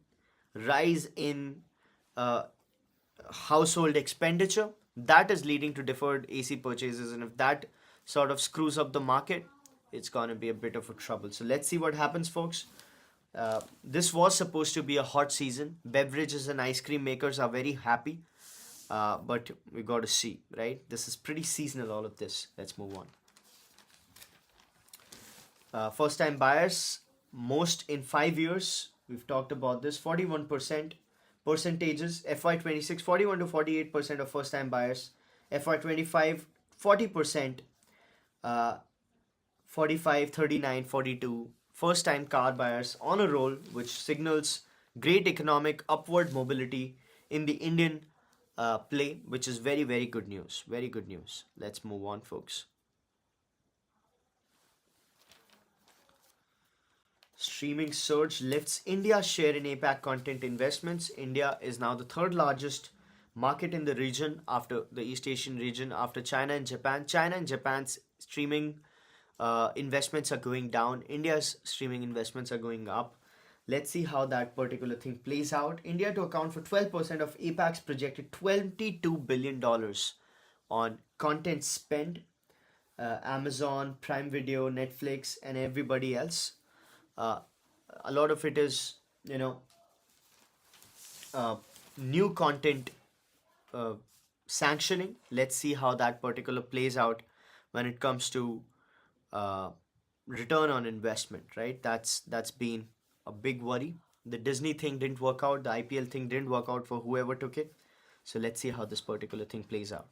rise in uh, household expenditure, that is leading to deferred AC purchases, and if that sort of screws up the market, it's going to be a bit of a trouble. So let's see what happens, folks. This was supposed to be a hot season. Beverages and ice cream makers are very happy, but we got to see, right? This is pretty seasonal, all of this. Let's move on. First time buyers, most in 5 years. We've talked about this. 41% percentages. FY26, 41 to 48% of first time buyers. FY25, 40%. 45, 39, 42. First time car buyers on a roll, which signals great economic upward mobility in the Indian play, which is very, very good news. Very good news. Let's move on, folks. Streaming surge lifts India's share in APAC content investments. India is now the third largest market in the region after the East Asian region, after China and Japan. China and Japan's streaming investments are going down. India's streaming investments are going up. Let's see how that particular thing plays out. India to account for 12% of APAC's projected $22 billion on content spend. Amazon, Prime Video, Netflix, and everybody else. Uh, a lot of it is, you know, uh, new content uh, sanctioning. Let's see how that particular plays out when it comes to uh, return on investment. Right? That's been a big worry. The Disney thing didn't work out. The IPL thing didn't work out for whoever took it. So let's see how this particular thing plays out.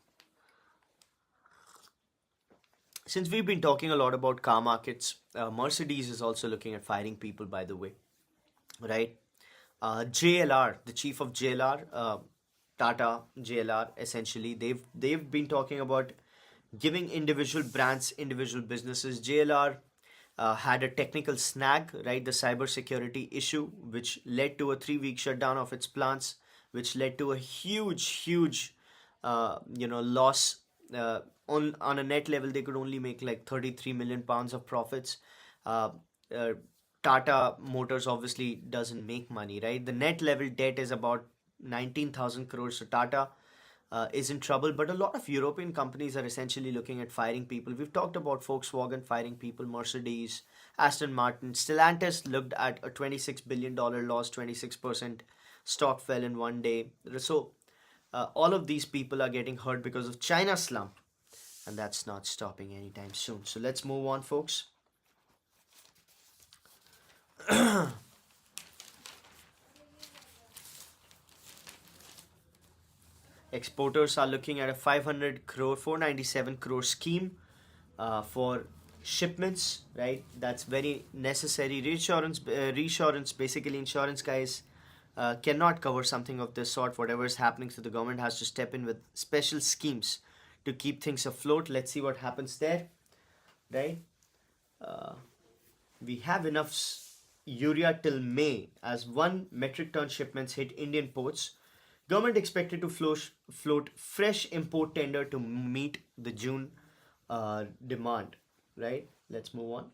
Since we've been talking a lot about car markets, Mercedes is also looking at firing people, by the way, right? JLR, the chief of JLR, Tata JLR, essentially, they've been talking about giving individual brands, individual businesses. JLR had a technical snag, right? The cybersecurity issue, which led to a 3 week shutdown of its plants, which led to a huge, loss. On a net level, they could only make like 33 million pounds of profits. Uh, uh, Tata Motors obviously doesn't make money, right? The net level debt is about 19,000 crores. So Tata is in trouble, but a lot of European companies are essentially looking at firing people. We've talked about Volkswagen firing people, Mercedes, Aston Martin. Stellantis looked at a $26 billion loss, 26% stock fell in one day. So all of these people are getting hurt because of China slump, and that's not stopping anytime soon. So let's move on, folks. Exporters are looking at a 500 crore, 497 crore scheme for shipments, right? That's very necessary. Reassurance, basically insurance guys cannot cover something of this sort. Whatever is happening, so the government has to step in with special schemes to keep things afloat. Let's see what happens there, right? Uh, we have enough urea till May as 1 metric ton shipments hit Indian ports. Government expected to float fresh import tender to meet the June demand. Right? Let's move on.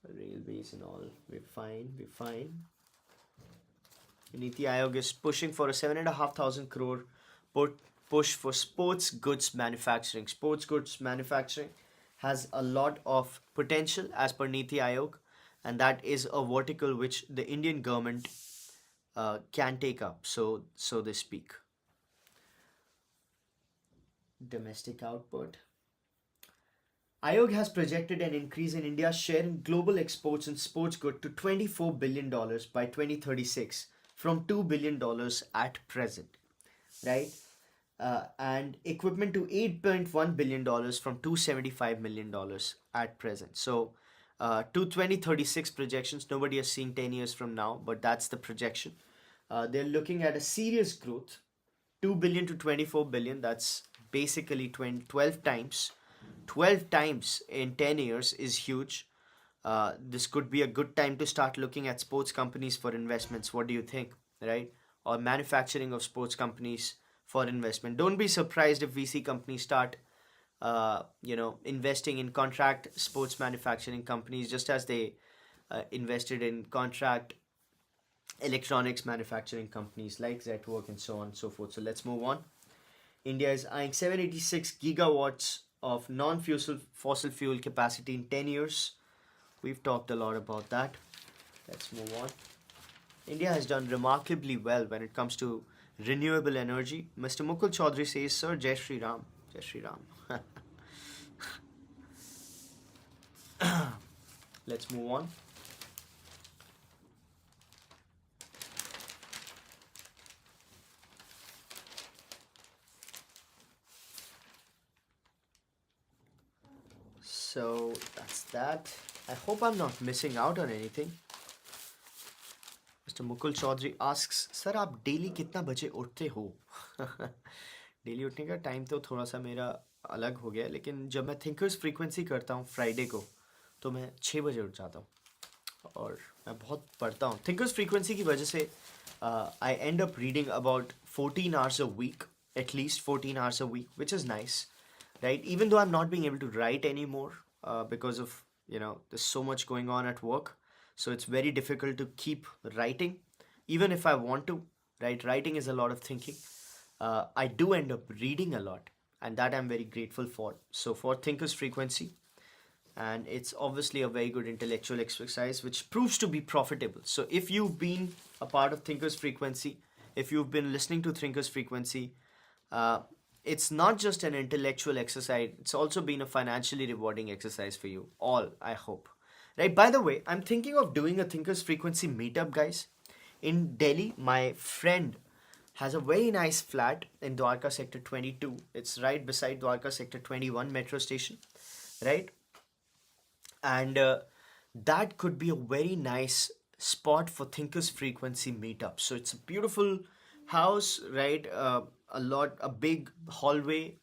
Railways and all. We're fine. We're fine. Niti Aayog is pushing for a 7,500 crore push for sports goods manufacturing. Sports goods manufacturing has a lot of potential as per Niti Aayog, and that is a vertical which the Indian government can take up, so they speak. Domestic output. Ayog has projected an increase in India's share in global exports in sports goods to $24 billion by 2036 from $2 billion at present, right? And equipment to $8.1 billion from $275 million at present. So to 2036 projections, nobody is seeing 10 years from now, but that's the projection. They're looking at a serious growth, 2 billion to 24 billion. That's basically 12 times. 12 times in 10 years is huge. This could be a good time to start looking at sports companies for investments. What do you think, right? Or manufacturing of sports companies for investment. Don't be surprised if VC companies start, investing in contract sports manufacturing companies, just as they invested in contract electronics manufacturing companies like Zetwork and so on and so forth. So let's move on. India is eyeing 786 gigawatts of non-fossil fuel capacity in 10 years. We've talked a lot about that. Let's move on. India has done remarkably well when it comes to renewable energy. Mr. Mukul Chaudhary says, Sir, Jai Shri Ram. Jai Shri Ram. Let's move on. So that's that. I hope I'm not missing out on anything. Mr. Mukul Chaudhary asks, Sir, आप daily कितना बजे उठते हो? Daily उठने का time तो थोड़ा सा मेरा अलग हो गया, लेकिन जब मैं थिंकर्स फ्रीक्वेंसी करता हूँ फ्राइडे को, तो मैं 6 बजे उठ जाता हूँ और मैं बहुत पढ़ता हूँ. थिंकर्स फ्रीक्वेंसी की वजह से I end up reading about 14 hours a week, at least 14 hours a week, which is nice, right? Even though I'm not being able to write anymore, because of, there's so much going on at work. So it's very difficult to keep writing, even if I want to. Right, writing is a lot of thinking. I do end up reading a lot, and that I'm very grateful for. So for Thinkers Frequency, and it's obviously a very good intellectual exercise which proves to be profitable. So if you've been a part of Thinkers Frequency, if you've been listening to Thinkers Frequency, uh, it's not just an intellectual exercise, it's also been a financially rewarding exercise for you all, I hope. Right, by the way, I'm thinking of doing a Thinkers Frequency meetup, guys. In Delhi, my friend has a very nice flat in Dwarka Sector 22. It's right beside Dwarka Sector 21 metro station, right? And that could be a very nice spot for Thinkers Frequency meetup. So it's a beautiful house, right? A big hallway,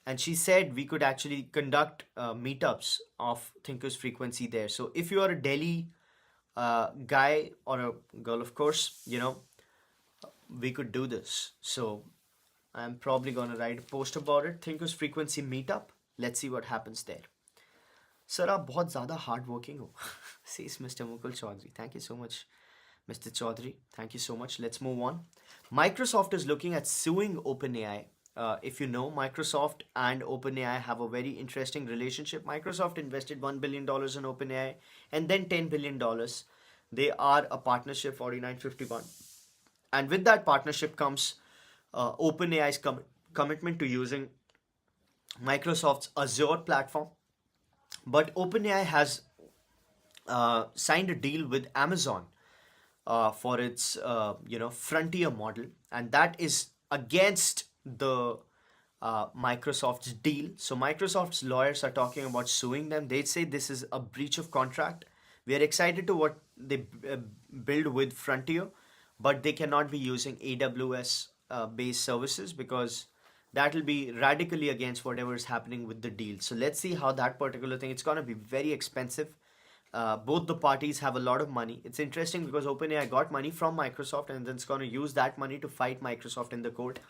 and she said we could actually conduct meetups of Thinkers Frequency there. So if you are a Delhi guy or a girl, of course, we could do this. So I'm probably gonna write a post about it. Thinkers Frequency meetup. Let's see what happens there. Sir आप बहुत ज़्यादा hard working हो says Mr. Mukul Chaudhary. Thank you so much, Mr. Chaudhary. Thank you so much. Let's move on. Microsoft is looking at suing OpenAI. If you know, Microsoft and OpenAI have a very interesting relationship. Microsoft invested $1 billion in OpenAI and then $10 billion. They are a partnership, 4951. And with that partnership comes OpenAI's commitment to using Microsoft's Azure platform. But OpenAI has signed a deal with Amazon for its frontier model, and that is against the Microsoft's deal. So Microsoft's lawyers are talking about suing them. They say this is a breach of contract. We are excited to what they build with Frontier, but they cannot be using AWS based services because that will be radically against whatever is happening with the deal. So let's see how that particular thing, it's going to be very expensive. Both the parties have a lot of money. It's interesting because OpenAI got money from Microsoft and then it's going to use that money to fight Microsoft in the court.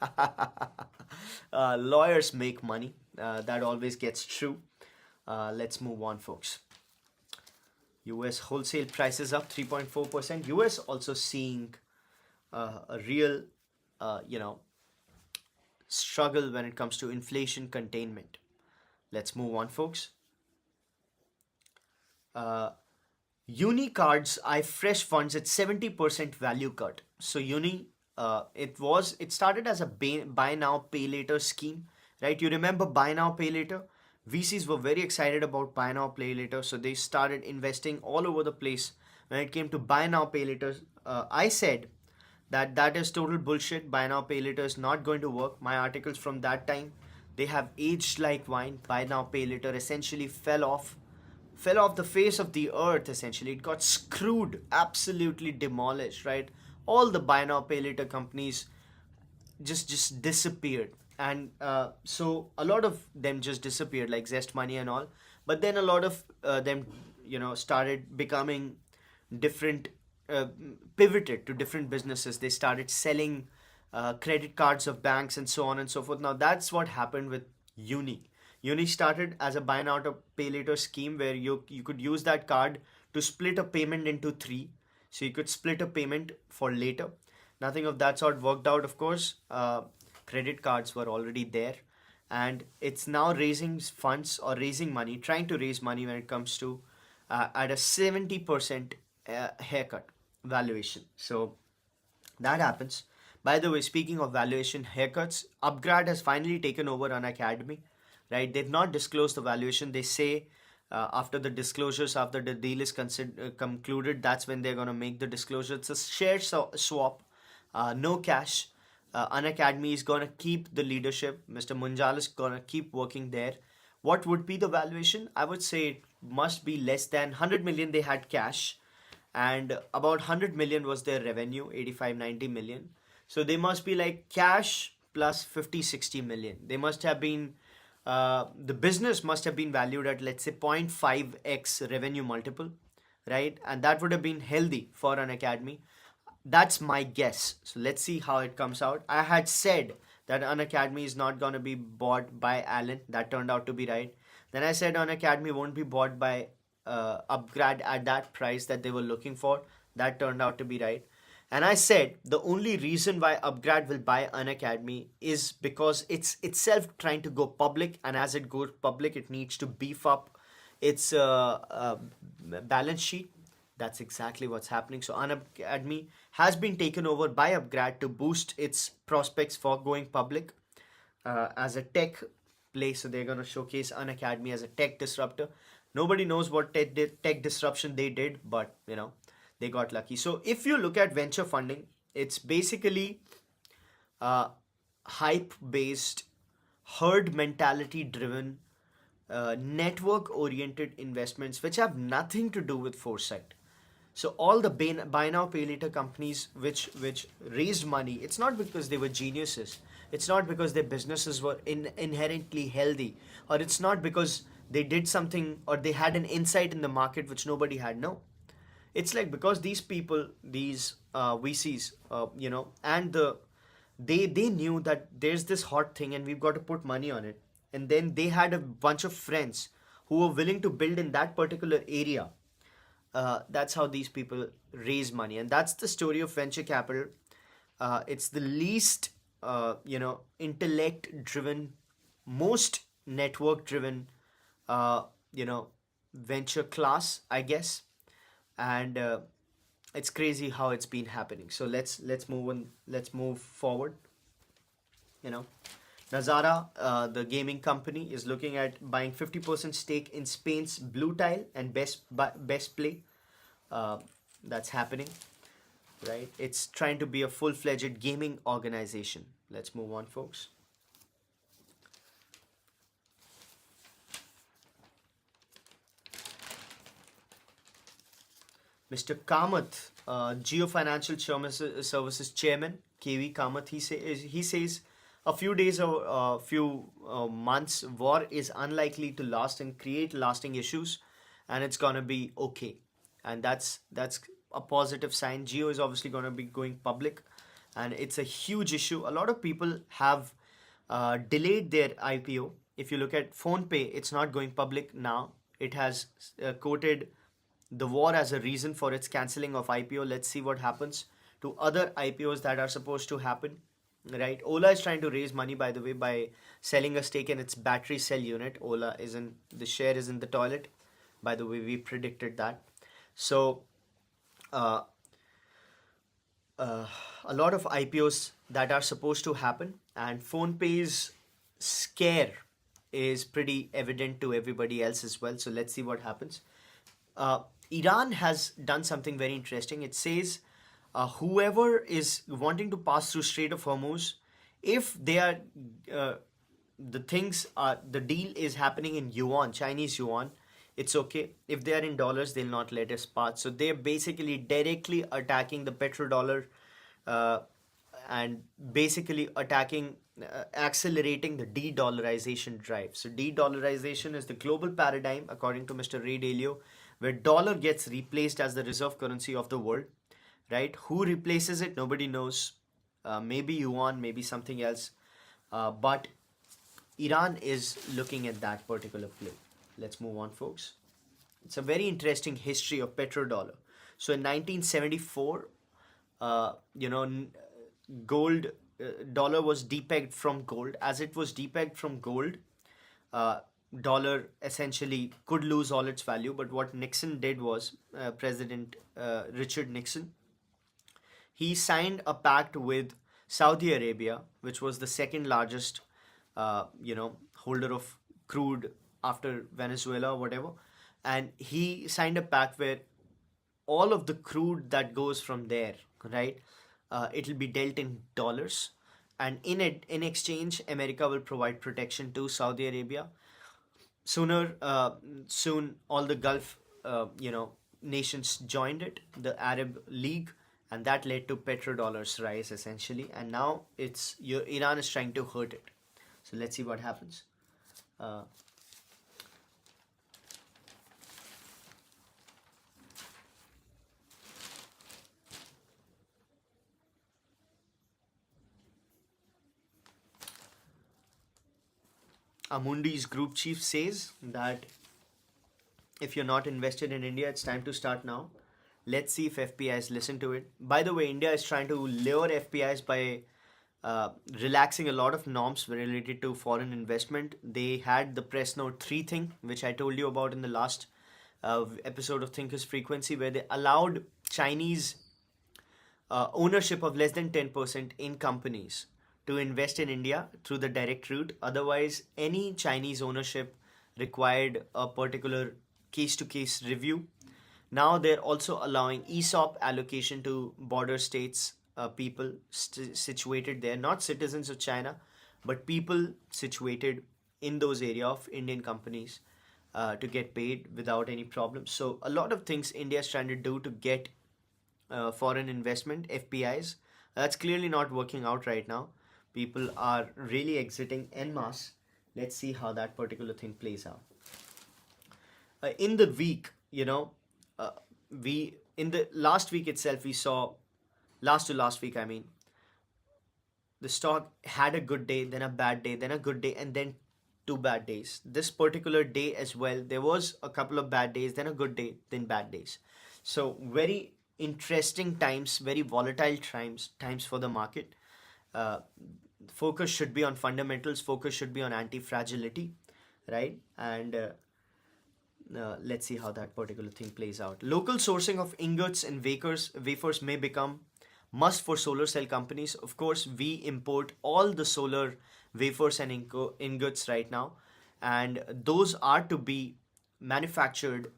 Lawyers make money. That always gets true. Let's move on, folks. US wholesale prices up 3.4%. US also seeing a real, struggle when it comes to inflation containment. Let's move on, folks. Uni cards, I fresh funds at 70% value cut. So Uni, it started as a buy now pay later scheme, right? You remember buy now pay later? VCs were very excited about buy now pay later, so they started investing all over the place. When it came to buy now pay later, I said that is total bullshit. Buy now pay later is not going to work. My articles from that time, they have aged like wine. Buy now pay later essentially fell off the face of the earth. Essentially, it got screwed, absolutely demolished, right? All the buy now pay later companies just disappeared, and so a lot of them just disappeared, like Zest Money and all. But then a lot of them started becoming different, pivoted to different businesses. They started selling credit cards of banks and so on and so forth. Now that's what happened with Uni. Uni started as a buy now pay later scheme where you could use that card to split a payment into three. So you could split a payment for later. Nothing of that sort worked out, of course. Credit cards were already there. And it's now raising funds or raising money, trying to raise money when it comes to at a 70% haircut valuation. So that happens. By the way, speaking of valuation haircuts, Upgrad has finally taken over Unacademy, right? They've not disclosed the valuation. They say after the disclosures, after the deal is concluded, that's when they're going to make the disclosure. It's a share swap, no cash. Unacademy is going to keep the leadership. Mr. Munjal is going to keep working there. What would be the valuation? I would say it must be less than 100 million they had cash, and about 100 million was their revenue, 85-90 million. So they must be like cash plus 50-60 million. They must have been, the business must have been valued at, let's say, 0.5x revenue multiple, right? And that would have been healthy for Unacademy. That's my guess. So let's see how it comes out. I had said that Unacademy is not going to be bought by Allen. That turned out to be right. Then I said on Academy won't be bought by Upgrad at that price that they were looking for. That turned out to be right. And I said the only reason why Upgrad will buy an Academy is because it's itself trying to go public, and as it goes public, it needs to beef up its balance sheet. That's exactly what's happening. So Unacademy has been taken over by Upgrad to boost its prospects for going public as a tech play. So they're going to showcase Unacademy as a tech disruptor. Nobody knows what tech disruption they did, but they got lucky. So if you look at venture funding, it's basically hype based, herd mentality driven, network oriented investments which have nothing to do with foresight. So all the buy now pay later companies which raised money, it's not because they were geniuses. It's not because their businesses were inherently healthy, or it's not because they did something or they had an insight in the market which nobody had. No, it's like because these people, these VCs, and they knew that there's this hot thing and we've got to put money on it, and then they had a bunch of friends who were willing to build in that particular area. That's how these people raise money, and that's the story of venture capital. It's the least, intellect-driven, most network-driven, venture class, I guess, and it's crazy how it's been happening. So let's move on. Let's move forward. You know, Nazara, the gaming company, is looking at buying 50% stake in Spain's Blue Tile and Best Play. That's happening, right? It's trying to be a full-fledged gaming organization. Let's move on, folks. Mr. Kamath, Geo Financial Services Chairman, KV Kamath, he says a few days or a few months, war is unlikely to last and create lasting issues, and it's gonna be okay. And that's a positive sign. Geo is obviously gonna be going public, and it's a huge issue. A lot of people have delayed their IPO. If you look at PhonePe, it's not going public now. It has quoted the war as a reason for its cancelling of IPO. Let's see what happens to other IPOs that are supposed to happen. Right, Ola is trying to raise money, by the way, by selling a stake in its battery cell unit. Ola is in the share is in the toilet. By the way, we predicted that. So, a lot of IPOs that are supposed to happen, and PhonePe's scare is pretty evident to everybody else as well. So let's see what happens. Iran has done something very interesting. It says whoever is wanting to pass through Strait of Hormuz, if they are the deal is happening in yuan, Chinese yuan, it's okay. If they are in dollars, they'll not let us pass. So they're basically directly attacking the petrodollar and basically attacking, accelerating the de-dollarization drive. So de-dollarization is the global paradigm, according to Mr. Ray Dalio, where dollar gets replaced as the reserve currency of the world. Right? Who replaces it? Nobody knows. Maybe yuan, maybe something else. But Iran is looking at that particular play. Let's move on, folks. It's a very interesting history of petrodollar. So in 1974, gold, dollar was depegged from gold. As it was depegged from gold, dollar essentially could lose all its value. But what Nixon did was, President Richard Nixon, he signed a pact with Saudi Arabia, which was the second largest, holder of crude after Venezuela or whatever. And he signed a pact where all of the crude that goes from there, right, it'll be dealt in dollars. And in exchange, America will provide protection to Saudi Arabia. Soon, all the Gulf, nations joined it, the Arab League, and that led to petrodollars rise essentially. And now Iran is trying to hurt it. So let's see what happens. Amundi's group chief says that if you're not invested in India, it's time to start now. Let's see if FPIs listen to it. By the way, India is trying to lure FPIs by relaxing a lot of norms related to foreign investment. They had the press note 3 thing, which I told you about in the last episode of Thinkers Frequency, where they allowed Chinese ownership of less than 10% in companies to invest in India through the direct route. Otherwise, any Chinese ownership required a particular case to case review. Now they're also allowing ESOP allocation to border states, people situated there, not citizens of China, but people situated in those area of Indian companies to get paid without any problem. So a lot of things India is trying to do to get foreign investment, FPIs. That's clearly not working out right now. People are really exiting en masse. Let's see how that particular thing plays out. In the week, we in the last week itself we saw last week. I mean, the stock had a good day, then a bad day, then a good day, and then 2 bad days. This particular day as well, there was a couple of bad days, then a good day, then bad days. So very interesting times, very volatile times for the market. Uh, Focus should be on fundamentals. Focus should be on anti-fragility, right? And let's see how that particular thing plays out. Local sourcing of ingots and wafers may become must for solar cell companies. Of course, we import all the solar wafers and ingots right now, and those are to be manufactured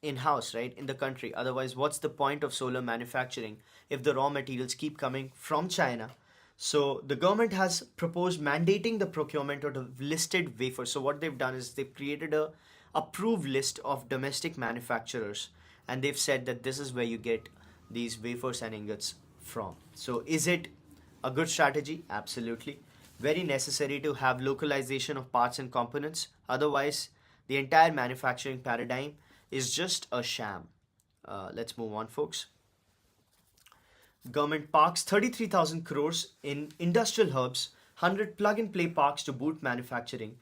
in house, right, in the country. Otherwise, what's the point of solar manufacturing if the raw materials keep coming from China? So the government has proposed mandating the procurement of the listed wafers. So what they've done is they've created a approved list of domestic manufacturers, and they've said that this is where you get these wafers and ingots from. So is it a good strategy? Absolutely. Very necessary to have localization of parts and components. Otherwise, the entire manufacturing paradigm is just a sham. Let's move on, folks. Government parks 33,000 crores in industrial hubs, 100 plug-and-play parks to boot manufacturing,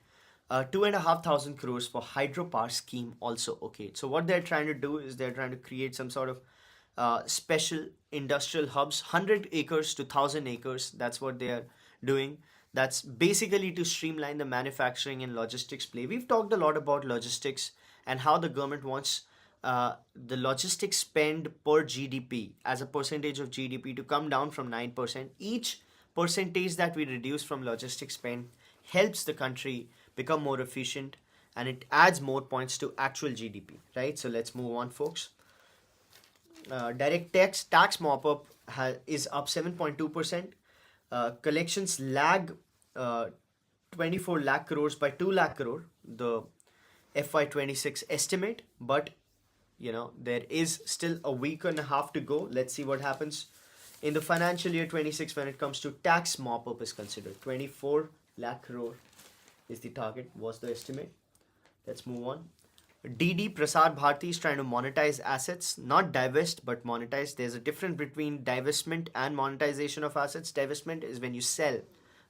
2,500 crores for hydropower scheme also. Okay, so what they're trying to do is they're trying to create some sort of special industrial hubs, 100 acres to 1,000 acres. That's what they are doing. That's basically to streamline the manufacturing and logistics play. We've talked a lot about logistics and how the government wants the logistics spend per GDP as a percentage of GDP to come down from 9%. Each percentage that we reduce from logistics spend helps the country become more efficient, and it adds more points to actual GDP, right? So let's move on, folks. Direct tax mop up is up 7.2%. Collections lag 24 lakh crores by 2 lakh crore, the FY26 estimate, but there is still a week and a half to go. Let's see what happens in the financial year 26 when it comes to tax mop up is considered. 24 lakh crore is the target, was the estimate. Let's move on. DD Prasar Bharati is trying to monetize assets, not divest but monetize. There's a difference between divestment and monetization of assets. Divestment is when you sell,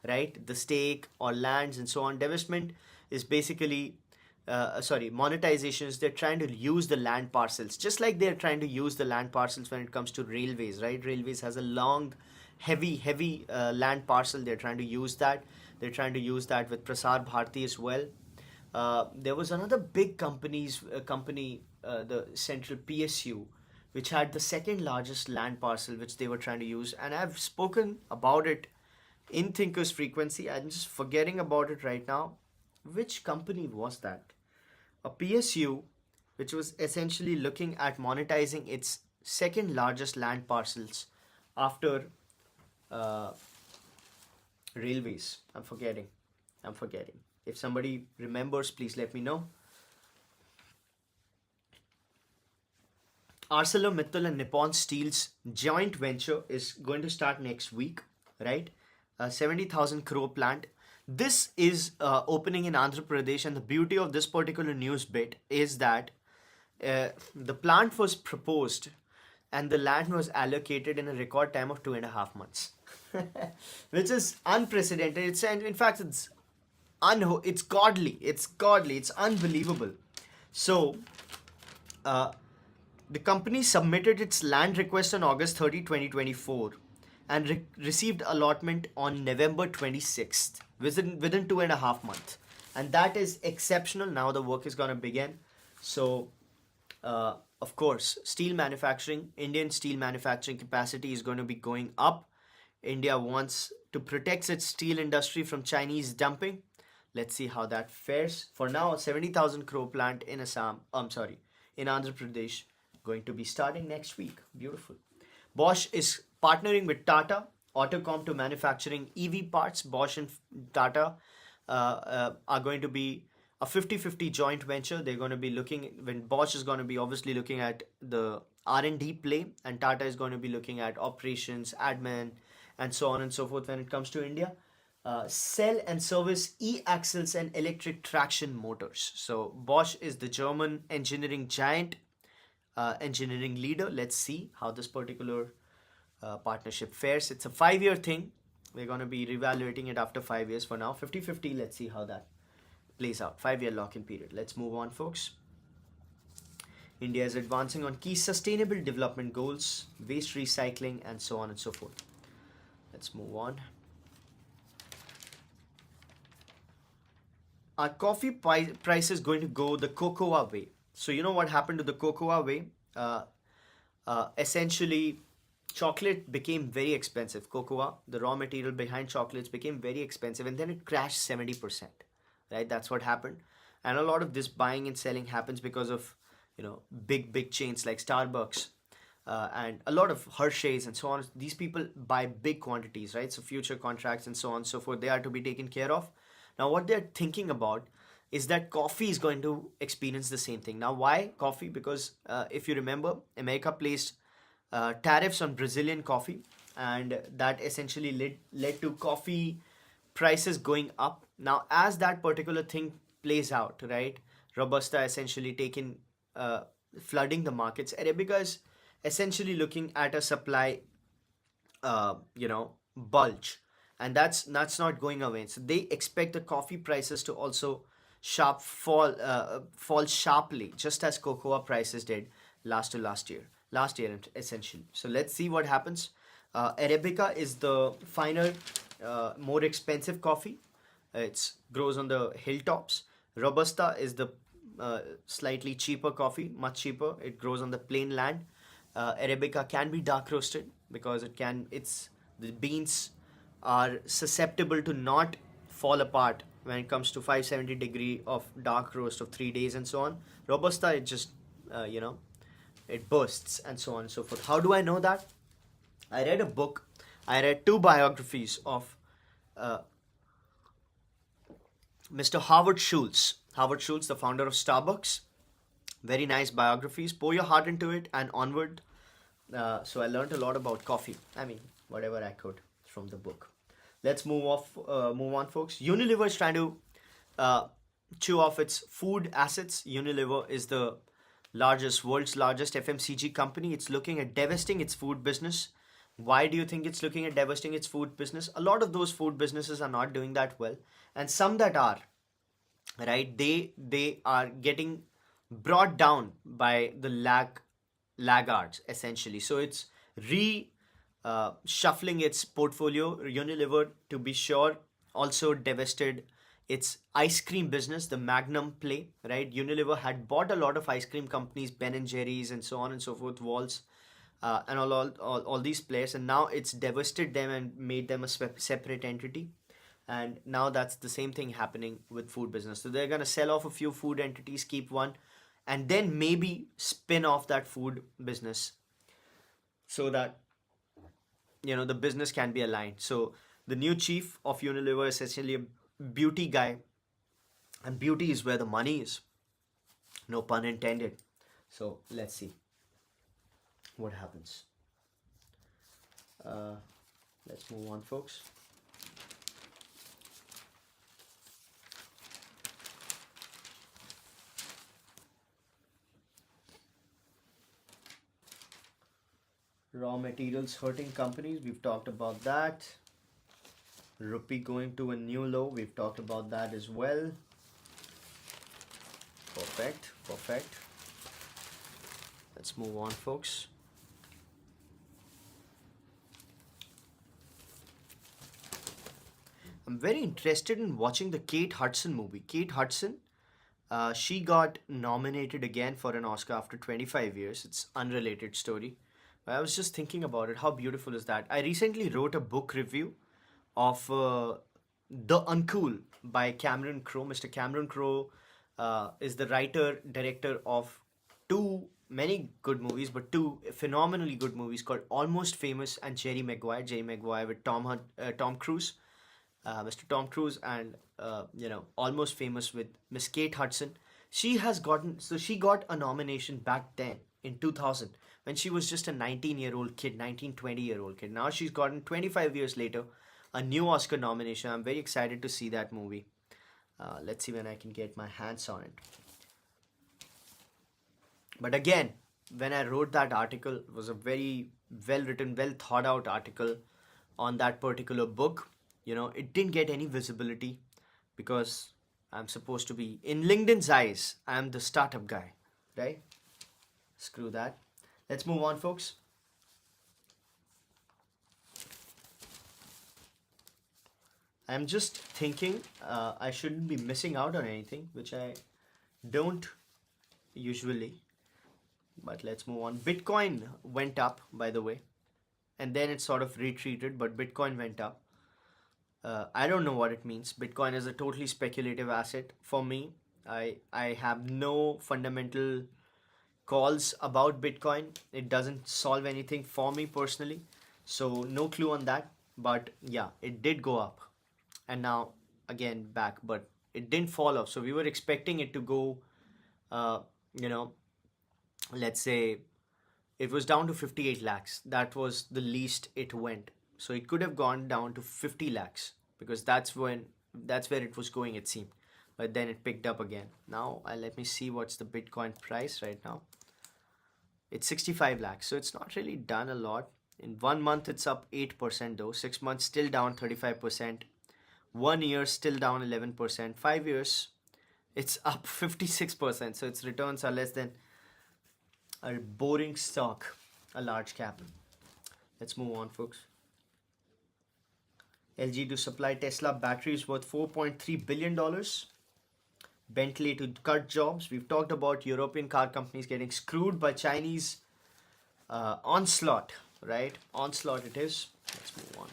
right, the stake or lands and so on. Divestment is basically monetization is they're trying to use the land parcels, just like they're trying to use the land parcels when it comes to railways, right? Railways has a long, heavy land parcel. They're trying to use that. They're trying to use that with Prasar Bharati as well. There was another big company, the Central PSU, which had the second largest land parcel, which they were trying to use. And I've spoken about it in Thinkers Frequency. I'm just forgetting about it right now. Which company was that? A PSU, which was essentially looking at monetizing its second largest land parcels after railways. I'm forgetting. If somebody remembers, please let me know. ArcelorMittal and Nippon Steel's joint venture is going to start next week, right? 70,000 crore plant. This is opening in Andhra Pradesh, and the beauty of this particular news bit is that the plant was proposed and the land was allocated in a record time of 2.5 months, which is unprecedented. In fact, it's it's godly. It's godly. It's unbelievable. So, uh, the company submitted its land request on August 30, 2024, and received allotment on November 26th, within 2.5 months. And that is exceptional. Now the work is going to begin. So, of course, Indian steel manufacturing capacity is going to be going up. India wants to protect its steel industry from Chinese dumping. Let's see how that fares. For now, a 70,000 crore plant in in Andhra Pradesh, going to be starting next week. Beautiful. Bosch is partnering with Tata Autocom to manufacturing EV parts. Bosch and Tata are going to be a 50-50 joint venture. They're going to be when Bosch is going to be obviously looking at the R&D play, and Tata is going to be looking at operations, admin, and so on and so forth when it comes to India. Sell and service e-axles and electric traction motors. So Bosch is the German engineering giant, engineering leader. Let's see how this particular partnership fares. It's a 5-year thing. We're going to be reevaluating it after 5 years. For now, 50-50. Let's see how that plays out. 5-year lock-in period. Let's move on, folks. India is advancing on key sustainable development goals, waste recycling, and so on and so forth. Let's move on. Are coffee prices going to go the cocoa way? So you know what happened to the cocoa way? Essentially, chocolate became very expensive. Cocoa, the raw material behind chocolates, became very expensive, and then it crashed 70%. Right? That's what happened. And a lot of this buying and selling happens because of big chains like Starbucks, and a lot of Hershey's and so on. These people buy big quantities, right? So future contracts and so on and so forth, they are to be taken care of. Now what they're thinking about is that coffee is going to experience the same thing. Now why coffee? Because if you remember, America placed tariffs on Brazilian coffee, and that essentially led to coffee prices going up. Now as that particular thing plays out, right, Robusta essentially flooding the markets. Arabica is essentially looking at a supply bulge, and that's not going away. So they expect the coffee prices to also fall sharply, just as cocoa prices did last year essentially. So let's see what happens. Arabica is the finer, more expensive coffee. It grows on the hilltops. Robusta is the slightly cheaper coffee, much cheaper. It grows on the plain land. Arabica can be dark roasted because the beans are susceptible to not fall apart when it comes to 570 degree of dark roast of 3 days and so on. Robusta, it just it bursts and so on and so forth. How do I know that? I read a book. I read 2 biographies of Mr. Howard Schultz. Howard Schultz, the founder of Starbucks. Very nice biographies. Pour your heart into it and onward. So I learned a lot about coffee. I mean, whatever I could from the book. Let's move on, folks. Unilever is trying to chew off its food assets. Unilever is the world's largest FMCG company. It's looking at divesting its food business. Why do you think it's looking at divesting its food business? A lot of those food businesses are not doing that well, and some that are, right, they are getting brought down by the laggards essentially. So it's shuffling its portfolio. Unilever, to be sure, also divested its ice cream business, the Magnum play, right? Unilever had bought a lot of ice cream companies, Ben and Jerry's and so on and so forth, Walls, and all these players, and now it's divested them and made them a separate entity. And now that's the same thing happening with food business. So they're going to sell off a few food entities, keep one, and then maybe spin off that food business so that the business can be aligned. So the new chief of Unilever is essentially a beauty guy, and beauty is where the money is, no pun intended. So let's see what happens. Let's move on, folks. Raw materials hurting companies. We've talked about that. Rupee going to a new low. We've talked about that as well. Perfect, perfect. Let's move on, folks. I'm very interested in watching the Kate Hudson movie. Kate Hudson, she got nominated again for an Oscar after 25 years. It's unrelated story. But I was just thinking about it. How beautiful is that? I recently wrote a book review of The Uncool by Cameron Crowe. Mr. Cameron Crowe is the writer, director of many good movies, but two phenomenally good movies called Almost Famous and Jerry Maguire. Jerry Maguire with Tom Cruise, Mr. Tom Cruise, and Almost Famous with Miss Kate Hudson. She got a nomination back then in 2000 when she was just a 19-year-old kid, 19-20-year-old kid. Now she's gotten 25 years later a new Oscar nomination. I'm very excited to see that movie. Let's see when I can get my hands on it. But again, when I wrote that article, it was a very well written, well thought out article on that particular book. It didn't get any visibility because I'm supposed to be, in LinkedIn's eyes, I'm the startup guy, right? Screw that. Let's move on, folks. I'm just thinking I shouldn't be missing out on anything, which I don't usually. But let's move on. Bitcoin went up, by the way, and then it sort of retreated, but Bitcoin went up. I don't know what it means. Bitcoin is a totally speculative asset for me. I have no fundamental calls about Bitcoin. It doesn't solve anything for me personally. So no clue on that. But yeah, it did go up. And now again back. But it didn't fall off. So we were expecting it to go, let's say it was down to 58 lakhs. That was the least it went. So it could have gone down to 50 lakhs because that's where it was going, it seemed. But then it picked up again. Now let me see what's the Bitcoin price right now. It's 65 lakhs. So it's not really done a lot. In 1 month, it's up 8% though. 6 months, still down 35%. 1 year, still down 11%. 5 years, it's up 56%. So its returns are less than a boring stock, a large cap. Let's move on, folks. LG to supply Tesla batteries worth $4.3 billion. Bentley to cut jobs. We've talked about European car companies getting screwed by Chinese onslaught, right? Onslaught it is. Let's move on.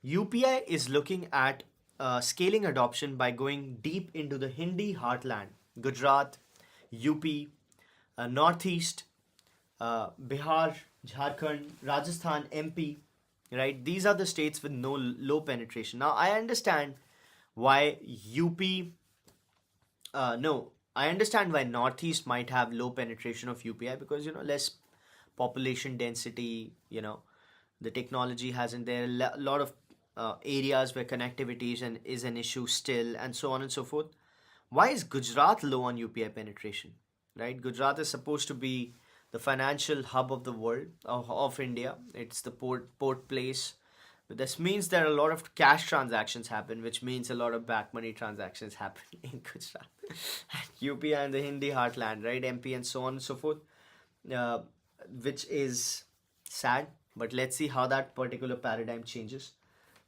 UPI is looking at scaling adoption by going deep into the Hindi heartland. Gujarat, UP, Northeast, Bihar, Jharkhand, Rajasthan, MP, right? These are the states with low penetration. Now, I understand why I understand why Northeast might have low penetration of UPI because, less population density, the technology hasn't there. A lot of areas where connectivity is an issue still, and so on and so forth. Why is Gujarat low on UPI penetration, right? Gujarat is supposed to be the financial hub of the world, of India. It's the port place. But this means that a lot of cash transactions happen, which means a lot of back money transactions happen in Gujarat. UP and the Hindi heartland, right? MP and so on and so forth, which is sad. But let's see how that particular paradigm changes.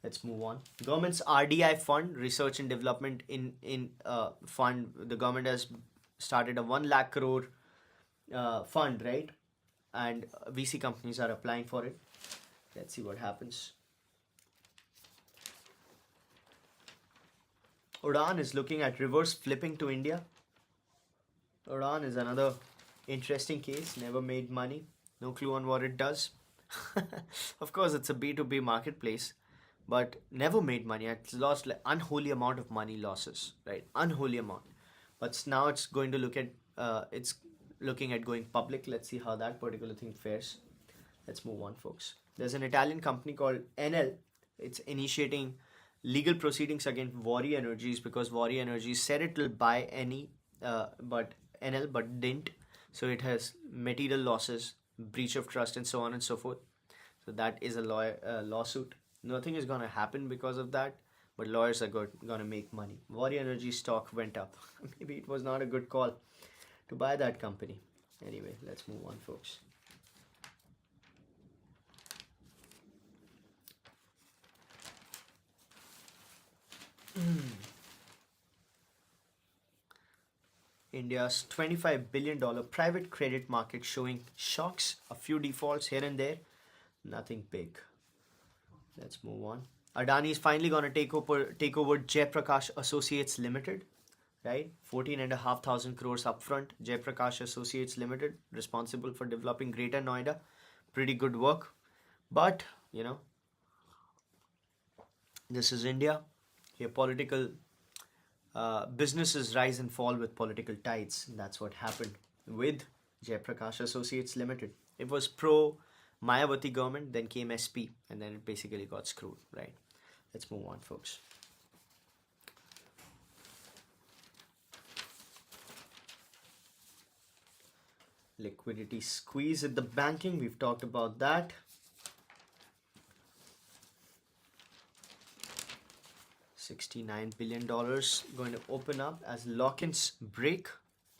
Let's move on. Government's RDI fund, research and development in fund. The government has started a 1 lakh crore fund, right? And VC companies are applying for it. Let's see what happens. Udaan is looking at reverse flipping to India. Udaan is another interesting case. Never made money. No clue on what it does. Of course, it's a B2B marketplace, but never made money. It's lost like unholy amount of money losses, right? Unholy amount. But now it's going to look at it's looking at going public. Let's see how that particular thing fares. Let's move on, folks. There's an Italian company called Enel. It's initiating legal proceedings against Vori Energies because Vori Energies said it will buy but Enel but didn't. So it has material losses breach of trust, and so on and so forth. So that is a lawsuit. Nothing is gonna happen because of that, but lawyers are gonna make money. Warrior Energy stock went up. Maybe it was not a good call to buy that company. Anyway, let's move on, folks. India's $25 billion private credit market showing shocks, a few defaults here and there, nothing big. Let's move on. Adani is finally going to take over Jaiprakash Associates Limited, right? 14,500 crores upfront. Jaiprakash Associates Limited, responsible for developing Greater Noida. Pretty good work. But, this is India. Here, political businesses rise and fall with political tides. That's what happened with Jaiprakash Associates Limited. It was pro Mayawati government, then came SP, and then it basically got screwed, right? Let's move on, folks. Liquidity squeeze at the banking, we've talked about that. $69 billion going to open up as lock-ins break.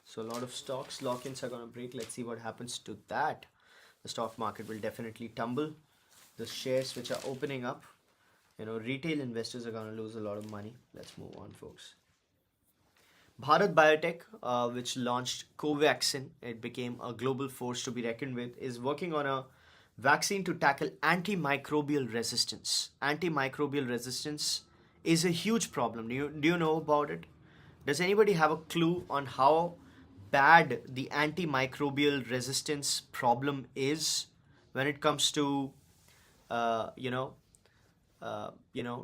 So a lot of stocks, lock-ins are going to break. Let's see what happens to that. The stock market will definitely tumble. The shares which are opening up, retail investors are going to lose a lot of money. Let's move on, folks. Bharat Biotech, which launched Covaxin, it became a global force to be reckoned with, is working on a vaccine to tackle antimicrobial resistance. Antimicrobial resistance is a huge problem. Do you know about it? Does anybody have a clue on how bad the antimicrobial resistance problem is when it comes to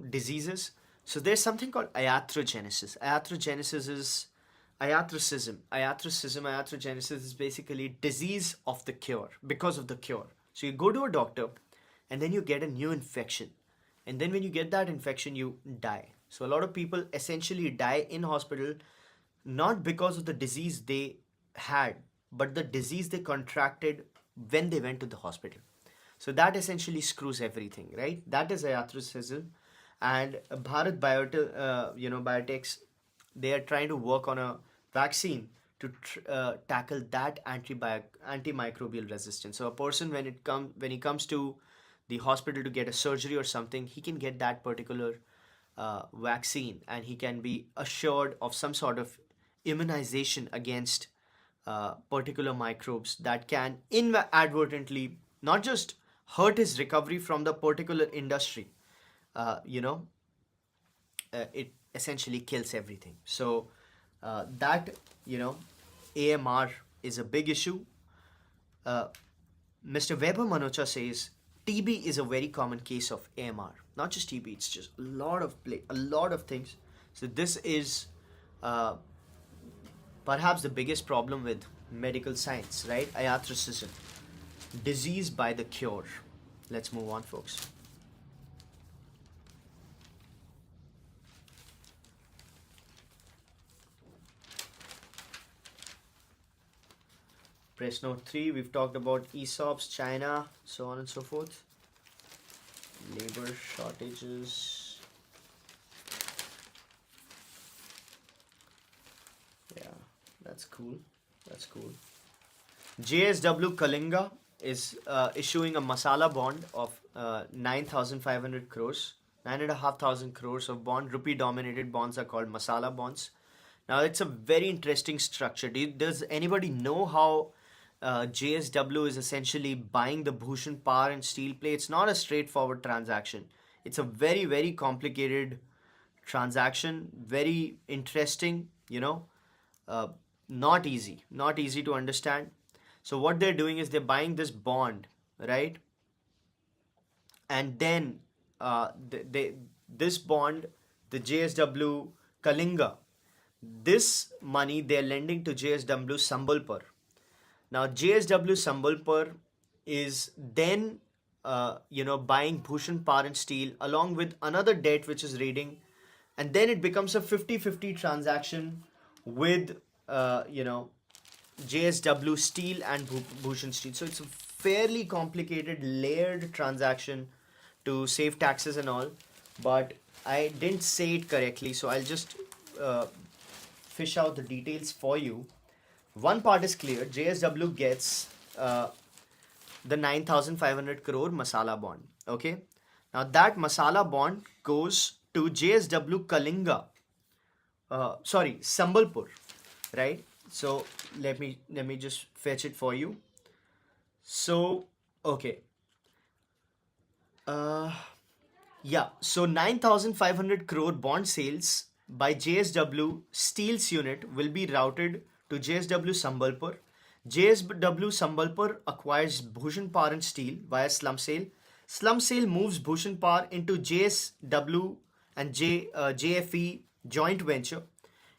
diseases? So there's something called iatrogenesis. Iatrogenesis is iatrogenesis is basically disease of the cure, because of the cure. So you go to a doctor and then you get a new infection. And then when you get that infection, you die. So a lot of people essentially die in hospital, not because of the disease they had, but the disease they contracted when they went to the hospital. So that essentially screws everything, right? That is iatrogenesis. And Bharat Biotechs, they are trying to work on a vaccine to tackle that antimicrobial resistance. So a person, when he comes to the hospital to get a surgery or something, he can get that particular vaccine, and he can be assured of some sort of immunization against particular microbes that can inadvertently not just hurt his recovery from the particular industry, it essentially kills everything. So AMR is a big issue. Mr. Vaibhav Manocha says TB is a very common case of AMR. Not just TB, it's just a lot of things. So this is perhaps the biggest problem with medical science, right? Iatrogenesis, disease by the cure. Let's move on, folks. Press note 3, we've talked about ESOPs, China, so on and so forth. Labor shortages. Yeah, that's cool. JSW Kalinga is issuing a masala bond of 9,500 crores. 9,500 crores of bond. Rupee dominated bonds are called masala bonds. Now it's a very interesting structure. Does anybody know how JSW is essentially buying the Bhushan Power and Steel Play? It's not a straightforward transaction. It's a very, very complicated transaction. Very interesting, not easy to understand. So what they're doing is they're buying this bond, right? And then this bond, the JSW Kalinga, this money they're lending to JSW Sambalpur. Now JSW Sambalpur is then buying Bhushan Power and Steel along with another debt which is raiding, and then it becomes a 50-50 transaction with JSW Steel and Bhushan Steel. So it's a fairly complicated layered transaction to save taxes and all, but I didn't say it correctly, so I'll just uh, fish out the details for you. One part is clear: JSW gets the 9,500 crore masala bond. Okay, now that masala bond goes to JSW Kalinga, sorry, Sambalpur, right? So let me just fetch it for you. So okay, uh, yeah. So 9,500 crore bond sales by JSW Steels unit will be routed to JSW Sambalpur. JSW Sambalpur acquires Bhushan Power and Steel via slum sale. Slum sale moves Bhushan Power into JSW and JFE joint venture,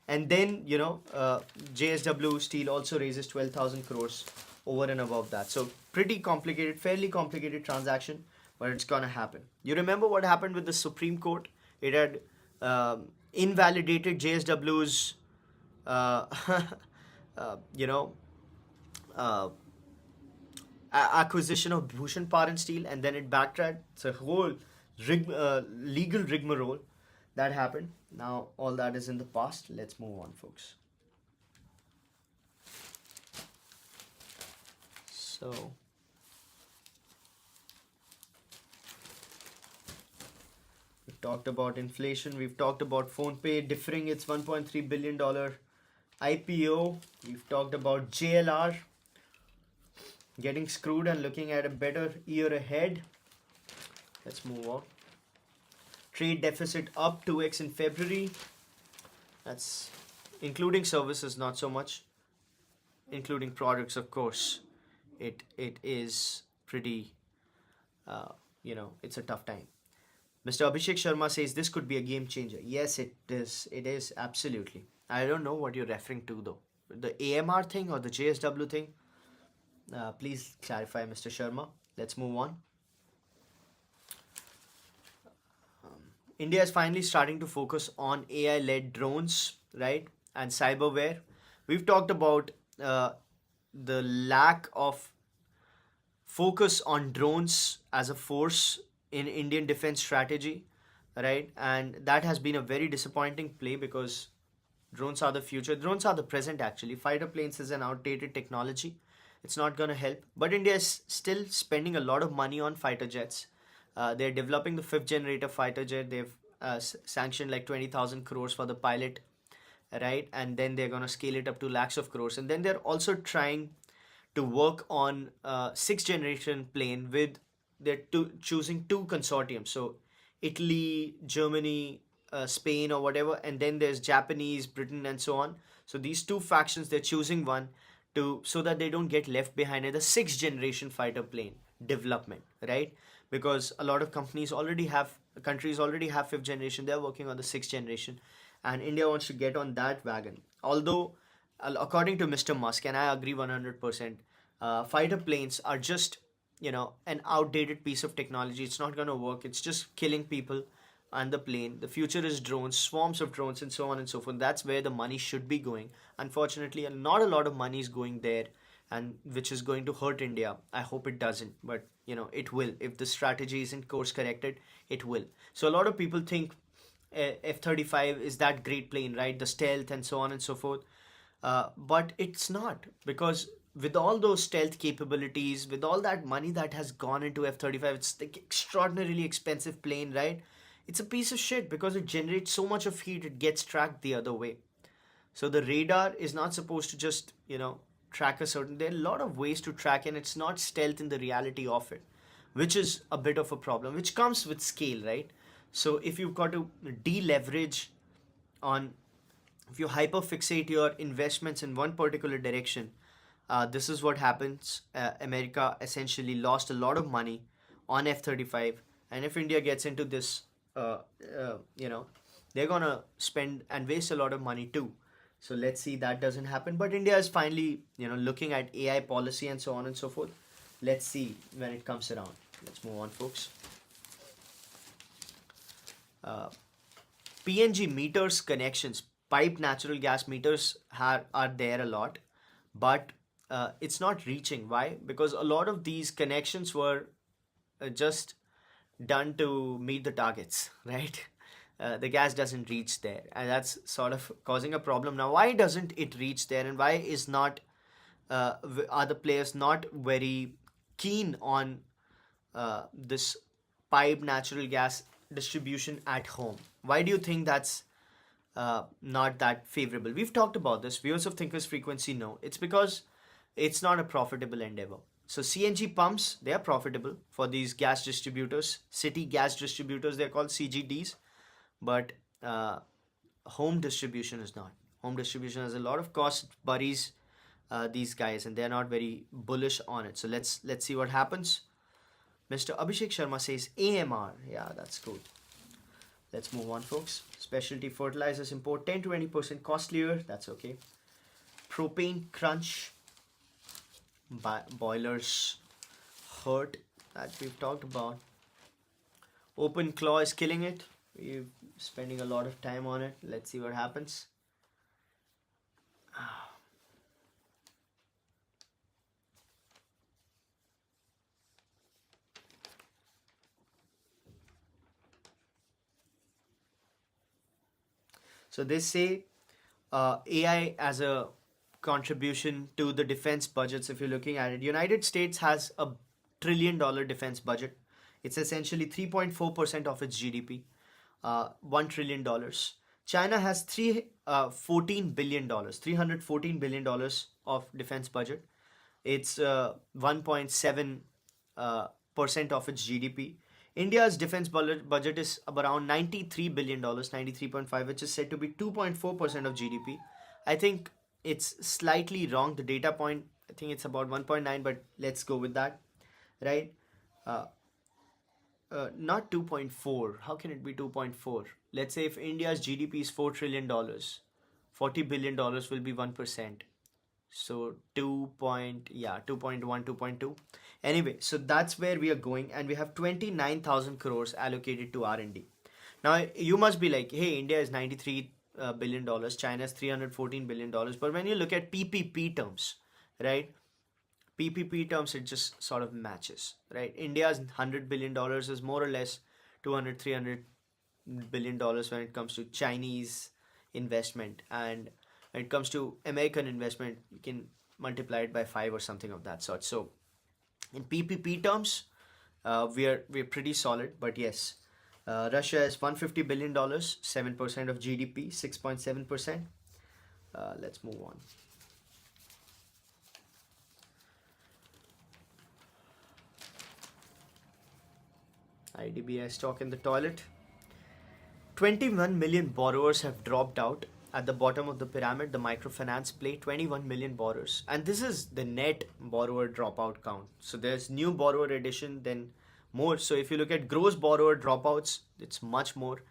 and then JSW Steel also raises 12,000 crores over and above that. So pretty complicated, fairly complicated transaction, but it's gonna happen. You remember what happened with the Supreme Court? It had invalidated JSW's uh, you know uh, acquisition of Bhushan Power and Steel, and then it backtracked. It's a whole legal rigmarole that happened. Now all that is in the past. Let's move on, folks. So we've talked about inflation. We've talked about PhonePe deferring its $1.3 billion IPO. We've talked about JLR getting screwed and looking at a better year ahead. Let's move on. Trade deficit up 2x in February. That's including services, not so much. Including products, of course. It is pretty, it's a tough time. Mr. Abhishek Sharma says this could be a game changer. Yes, it is. It is absolutely. I don't know what you're referring to though. The AMR thing or the JSW thing? Please clarify, Mr. Sharma. Let's move on. India is finally starting to focus on AI-led drones, right? And cyberware. We've talked about the lack of focus on drones as a force in Indian defense strategy, right? And that has been a very disappointing play because drones are the future. Drones are the present, actually. Fighter planes is an outdated technology. It's not going to help. But India is still spending a lot of money on fighter jets. They're developing the fifth generator fighter jet. They've sanctioned like 20,000 crores for the pilot, right? And then they're going to scale it up to lakhs of crores. And then they're also trying to work on sixth generation plane with choosing two consortiums. So Italy, Germany, Spain or whatever, and then there's Japanese, Britain, and so on. So these two factions, they're choosing one so that they don't get left behind in the sixth generation fighter plane development, right? Because a lot of countries already have fifth generation. They're working on the sixth generation, and India wants to get on that wagon. Although, according to Mr. Musk, and I agree 100%, fighter planes are just an outdated piece of technology. It's not going to work. It's just killing people and the plane. The future is drones, swarms of drones, and so on and so forth. That's where the money should be going. Unfortunately, not a lot of money is going there, and which is going to hurt India. I hope it doesn't, but it will. If the strategy isn't course corrected, it will. So a lot of people think F-35 is that great plane, right? The stealth and so on and so forth. But it's not, because with all those stealth capabilities, with all that money that has gone into F-35, it's the extraordinarily expensive plane, right? It's a piece of shit because it generates so much of heat, it gets tracked the other way. So the radar is not supposed to just, track a certain. There are a lot of ways to track, and it's not stealth in the reality of it, which is a bit of a problem, which comes with scale, right? So if you've got to deleverage on, if you hyperfixate your investments in one particular direction, this is what happens. America essentially lost a lot of money on F-35, and if India gets into this, they're gonna spend and waste a lot of money too. So let's see that doesn't happen. But India is finally, looking at AI policy and so on and so forth. Let's see when it comes around. Let's move on, folks. PNG meters connections, piped natural gas meters are there a lot, but it's not reaching. Why? Because a lot of these connections were just done to meet the targets, right? The gas doesn't reach there, and that's sort of causing a problem. Now, why doesn't it reach there, and why is not are the players not very keen on this pipe natural gas distribution at home? Why do you think that's not that favorable? We've talked about this. Viewers of Thinkers Frequency know it's because it's not a profitable endeavor. So CNG pumps, they are profitable for these gas distributors, city gas distributors, they're called CGDs, but home distribution is not. Home distribution has a lot of cost, buries these guys, and they're not very bullish on it. So let's see what happens. Mr. Abhishek Sharma says AMR. Yeah, that's good. Let's move on, folks. Specialty fertilizers import 10 to 20% costlier. That's okay. Propane crunch. Boilers hurt, that we've talked about. Open claw is killing it. We're spending a lot of time on it. Let's see what happens. So they say AI as a contribution to the defense budgets. If you're looking at it, United States has a $1 trillion defense budget. It's essentially 3.4% of its GDP, $1 trillion. China has $14 billion, $314 billion of defense budget. It's 1.7% of its GDP. India's defense budget is around $93 billion, 93.5, which is said to be 2.4% of GDP. I think it's slightly wrong. The data point, I think it's about 1.9, but let's go with that, right? Not 2.4. How can it be 2.4? Let's say if India's GDP is $4 trillion, $40 billion will be 1%. So 2.1, 2.2. Anyway, so that's where we are going, and we have 29,000 crores allocated to R&D. Now, you must be like, hey, India is $93 billion, China is $314 billion. But when you look at PPP terms, right? PPP terms, it just sort of matches, right? India's $100 billion is more or less 200, $300 billion when it comes to Chinese investment. And when it comes to American investment, you can multiply it by 5 or something of that sort. So in PPP terms, we're pretty solid. But yes, Russia is $150 billion, 7% of GDP, 6.7%. Let's move on. IDBI stock in the toilet. 21 million borrowers have dropped out. At the bottom of the pyramid, the microfinance play, 21 million borrowers. And this is the net borrower dropout count. So there's new borrower addition, then more. So if you look at gross borrower dropouts, it's much more.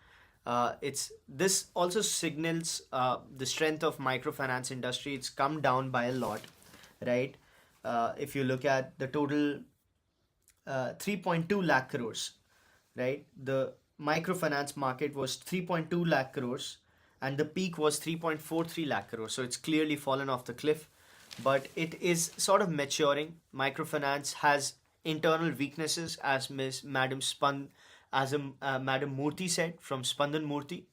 This also signals the strength of microfinance industry. It's come down by a lot, right? If you look at the total 3.2 lakh crores, right? The microfinance market was 3.2 lakh crores and the peak was 3.43 lakh crores. So it's clearly fallen off the cliff, but it is sort of maturing. Microfinance has internal weaknesses, as Madam Murthy said from Spandan Murthy.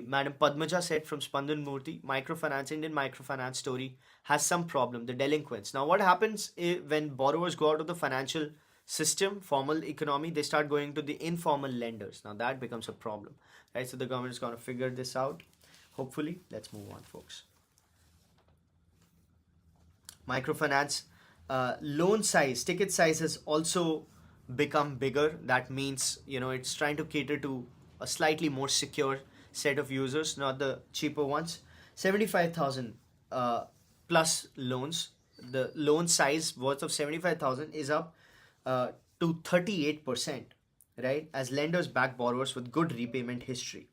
Madam Padmaja said from Spandan Murthy, Indian microfinance story has some problem, the delinquents. Now, what happens when borrowers go out of the financial system, formal economy, they start going to the informal lenders. Now, that becomes a problem, right? So the government is going to figure this out, hopefully. Let's move on, folks. Microfinance loan size, ticket size has also become bigger. That means, it's trying to cater to a slightly more secure set of users, not the cheaper ones. 75,000 plus loans. The loan size worth of 75,000 is up to 38%, right? As lenders back borrowers with good repayment history.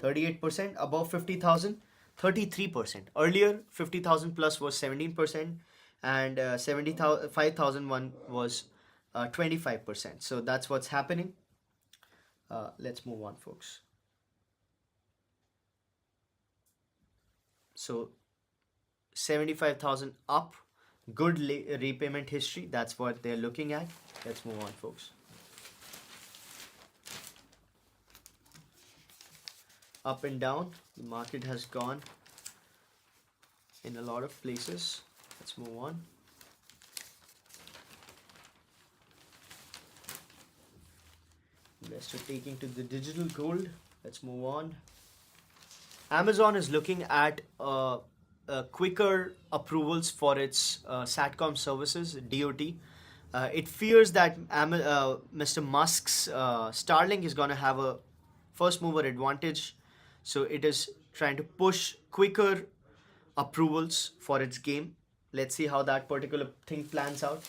38% above 50,000, 33%. Earlier, 50,000 plus was 17%, and 75,000 one was 25%. So that's what's happening. Let's move on, folks. So 75,000 up, Good repayment history. That's what they're looking at. Let's move on, folks. Up and down. The market has gone in a lot of places. Let's move on. Investor taking to the digital gold. Let's move on. Amazon is looking at quicker approvals for its SATCOM services, DOT. It fears that Mr. Musk's Starlink is going to have a first mover advantage. So it is trying to push quicker approvals for its game. Let's see how that particular thing plans out.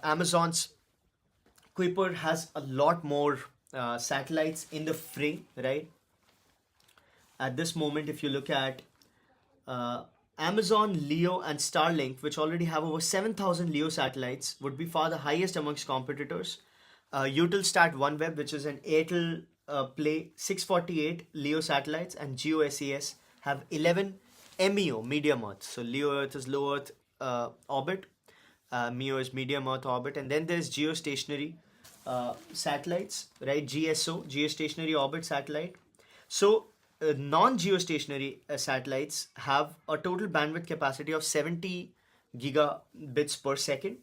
Amazon's Kuiper has a lot more satellites in the fray, right? At this moment, if you look at Amazon, Leo, and Starlink, which already have over 7,000 Leo satellites, would be far the highest amongst competitors. Eutelstat OneWeb, which is an Airtel Play, 648 Leo satellites, and GeoSES have 11 MEO, medium Earth. So Leo Earth is low Earth orbit, MEO is medium Earth orbit, and then there's geostationary satellites, right? GSO, geostationary orbit satellite. So non-geostationary satellites have a total bandwidth capacity of 70 gigabits per second,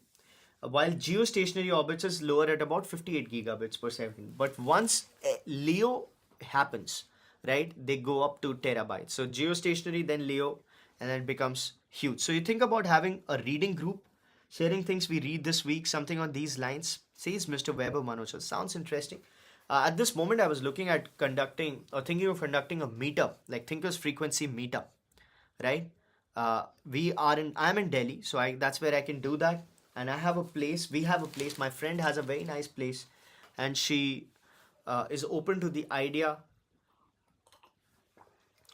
while geostationary orbits is lower at about 58 gigabits per second. But once Leo happens, right, they go up to terabytes. So geostationary, then Leo, and then it becomes huge. So you think about having a reading group, sharing things we read this week, something on these lines, says Mr. Vaibhav Manocha. Sounds interesting. At this moment, I was looking at conducting or thinking of conducting a meetup, like Thinkers Frequency meetup, right? I'm in Delhi, so that's where I can do that. And I have a place, we have a place, my friend has a very nice place, and she is open to the idea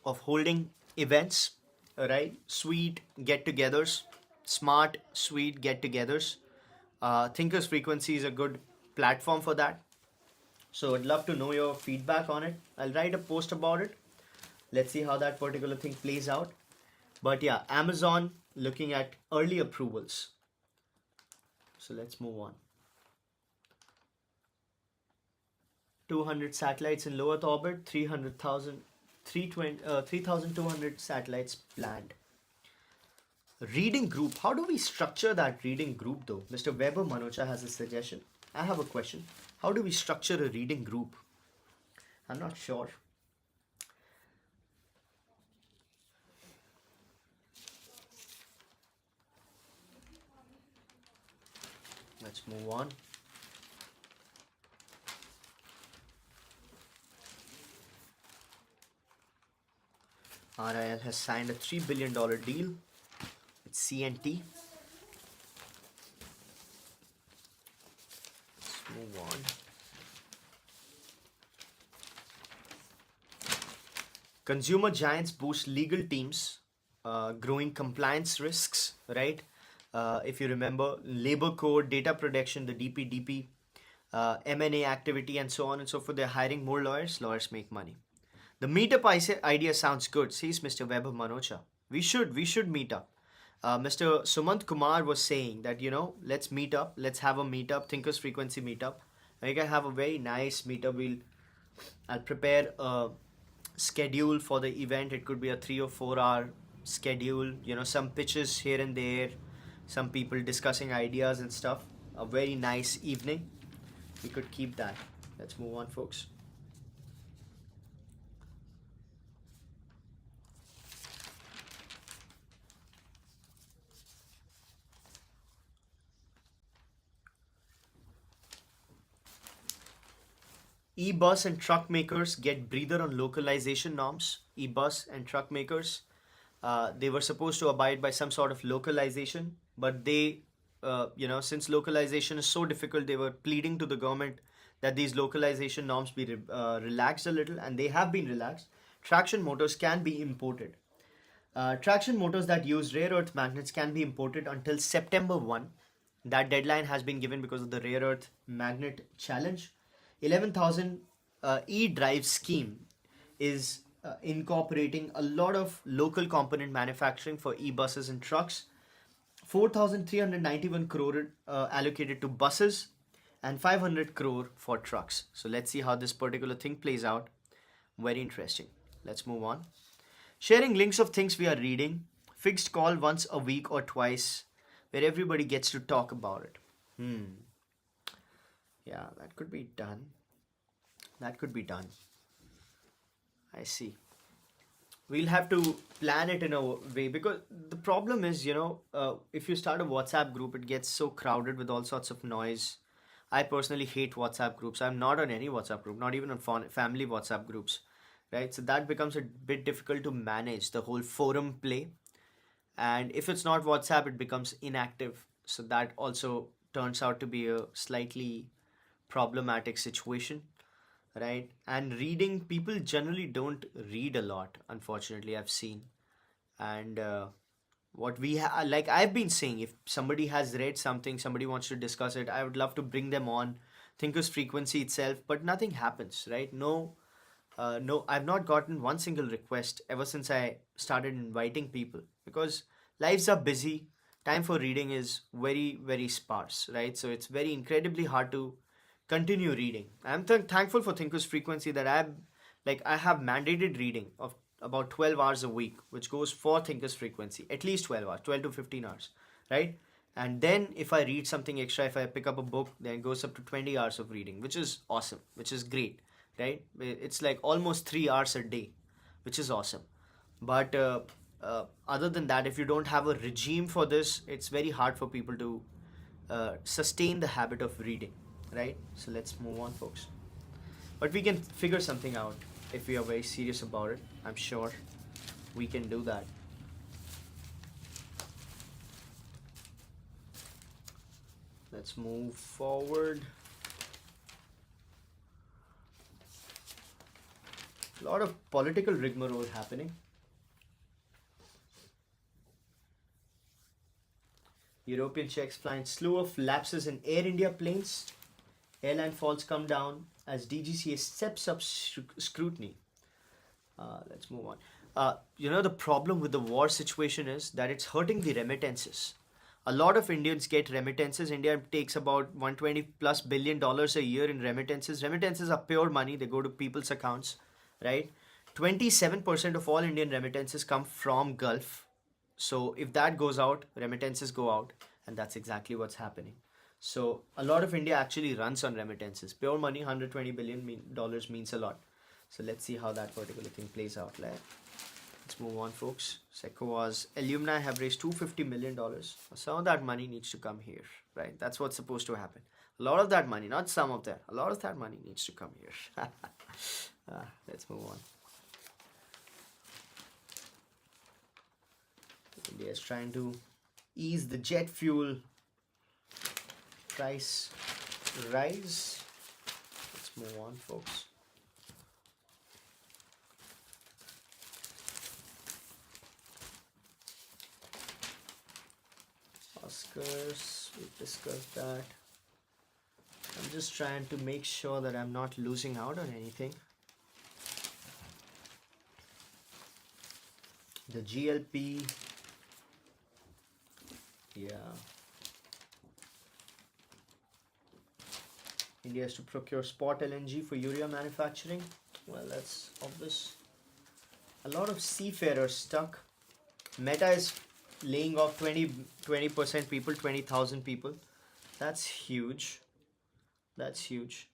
of holding events, right? Sweet get-togethers, smart, sweet get-togethers. Thinkers Frequency is a good platform for that. So I'd love to know your feedback on it. I'll write a post about it. Let's see how that particular thing plays out. But yeah, Amazon looking at early approvals. So let's move on. 200 satellites in low Earth orbit, 3,200 satellites planned. Reading group. How do we structure that reading group though? Mr. Vaibhav Manocha has a suggestion. I have a question. How do we structure a reading group? I'm not sure. Let's move on. RIL has signed a $3 billion deal with CNT. Move on. Consumer giants boost legal teams, growing compliance risks, right? If you remember, labor code, data protection, the DPDP, M&A activity, and so on and so forth, they're hiring more lawyers. Lawyers make money. The meetup idea sounds good, says Mr. Vaibhav Manocha. We should meet up. Mr. Sumanth Kumar was saying that, let's meet up. Let's have a meetup, Thinkers Frequency meetup. I can have a very nice meetup. I'll prepare a schedule for the event. It could be a 3 or 4 hour schedule. Some pitches here and there. Some people discussing ideas and stuff. A very nice evening. We could keep that. Let's move on, folks. E-bus and truck makers get breather on localization norms. E-bus and truck makers, they were supposed to abide by some sort of localization, but they, since localization is so difficult, they were pleading to the government that these localization norms be relaxed a little, and they have been relaxed. Traction motors can be imported. Traction motors that use rare earth magnets can be imported until September 1. That deadline has been given because of the rare earth magnet challenge. 11,000 e-drive scheme is incorporating a lot of local component manufacturing for e-buses and trucks. 4,391 crore allocated to buses and 500 crore for trucks. So let's see how this particular thing plays out. Very interesting. Let's move on. Sharing links of things we are reading. Fixed call once a week or twice where everybody gets to talk about it. Yeah, that could be done. That could be done. I see. We'll have to plan it in a way because the problem is, if you start a WhatsApp group, it gets so crowded with all sorts of noise. I personally hate WhatsApp groups. I'm not on any WhatsApp group, not even on family WhatsApp groups, right? So that becomes a bit difficult to manage the whole forum play. And if it's not WhatsApp, it becomes inactive. So that also turns out to be a slightly problematic situation, right? And reading, people generally don't read a lot, unfortunately, I've seen. And what like I've been saying, if somebody has read something, somebody wants to discuss it, I would love to bring them on Thinkers Frequency itself, but nothing happens, right? No, I've not gotten one single request ever since I started inviting people because lives are busy. Time for reading is very, very sparse, right? So it's very incredibly hard to continue reading. I'm thankful for Thinkers Frequency that I have mandated reading of about 12 hours a week, which goes for Thinkers Frequency, at least 12 hours, 12 to 15 hours, right? And then if I read something extra, if I pick up a book, then it goes up to 20 hours of reading, which is awesome, which is great, right? It's like almost 3 hours a day, which is awesome. But other than that, if you don't have a regime for this, it's very hard for people to sustain the habit of reading, right? So let's move on, folks. But we can figure something out if we are very serious about it. I'm sure we can do that. Let's move forward. A lot of political rigmarole happening. European checks find slew of lapses in Air India planes. Airline faults come down as DGCA steps up scrutiny. Let's move on. The problem with the war situation is that it's hurting the remittances. A lot of Indians get remittances. India takes about 120 plus $billion a year in remittances. Remittances are pure money. They go to people's accounts, right? 27% of all Indian remittances come from Gulf. So if that goes out, remittances go out. And that's exactly what's happening. So a lot of India actually runs on remittances. Pure money, $120 billion means a lot. So let's see how that particular thing plays out. Let's move on, folks. SECOWA's alumni have raised $250 million. Some of that money needs to come here, right? That's what's supposed to happen. A lot of that money, not some of that. A lot of that money needs to come here. Let's move on. India is trying to ease the jet fuel price rise. Let's move on, folks. Oscars, we discussed that. I'm just trying to make sure that I'm not losing out on anything. The GLP, yeah. India has to procure spot LNG for urea manufacturing. Well, that's obvious. A lot of seafarers stuck. Meta is laying off 20% people, 20,000 people. That's huge. That's huge.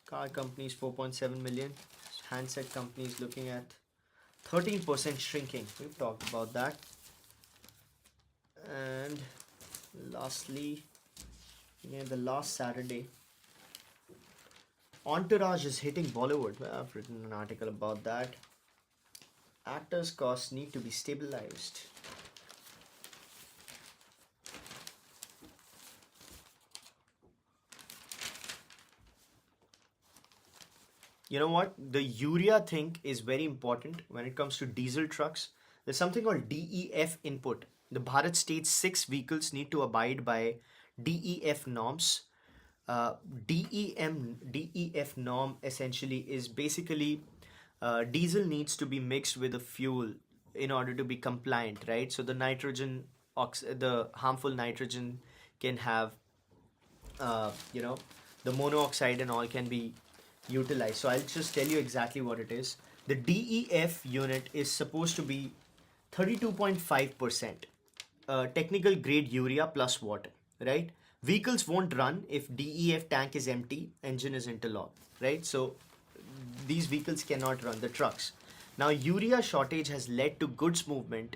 Car companies 4.7 million. Handset companies looking at 13% shrinking. We've talked about that. And lastly, the last Saturday, Entourage is hitting Bollywood. Well, I've written an article about that. Actors' costs need to be stabilized. You know what? The urea thing is very important when it comes to diesel trucks. There's something called DEF input. The Bharat states 6 vehicles need to abide by DEF norms. DEF norm essentially is basically diesel needs to be mixed with a fuel in order to be compliant, right? So the nitrogen the harmful nitrogen can have, you know, the monoxide and all can be utilized. So I'll just tell you exactly what it is. The DEF unit is supposed to be 32.5% technical grade urea plus water, right? Vehicles won't run if DEF tank is empty, engine is interlocked, right? So these vehicles cannot run, the trucks. Now, urea shortage has led to goods movement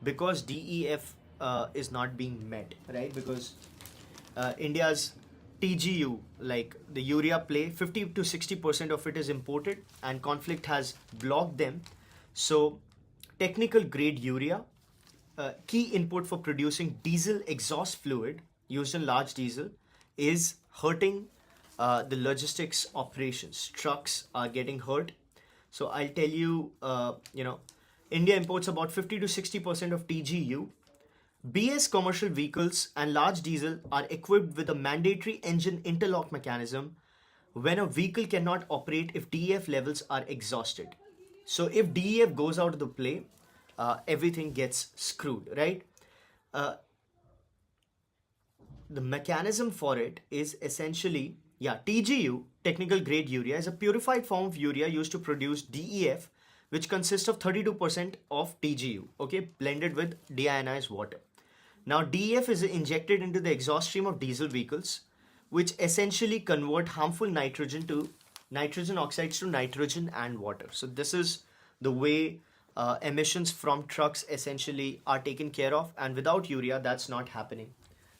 because DEF is not being met, right? Because India's TGU, like the urea play, 50 to 60% of it is imported, and conflict has blocked them. So, technical grade urea, key input for producing diesel exhaust fluid used in large diesel, is hurting the logistics operations. Trucks are getting hurt. So I'll tell you, India imports about 50 to 60% of TGU. BS commercial vehicles and large diesel are equipped with a mandatory engine interlock mechanism when a vehicle cannot operate if DEF levels are exhausted. So if DEF goes out of the play, everything gets screwed, right? Uh, the mechanism for it is essentially, TGU, technical grade urea, is a purified form of urea used to produce DEF, which consists of 32% of TGU, okay, blended with deionized water. Now, DEF is injected into the exhaust stream of diesel vehicles, which essentially convert harmful nitrogen oxides to nitrogen and water. So this is the way emissions from trucks essentially are taken care of, and without urea, that's not happening,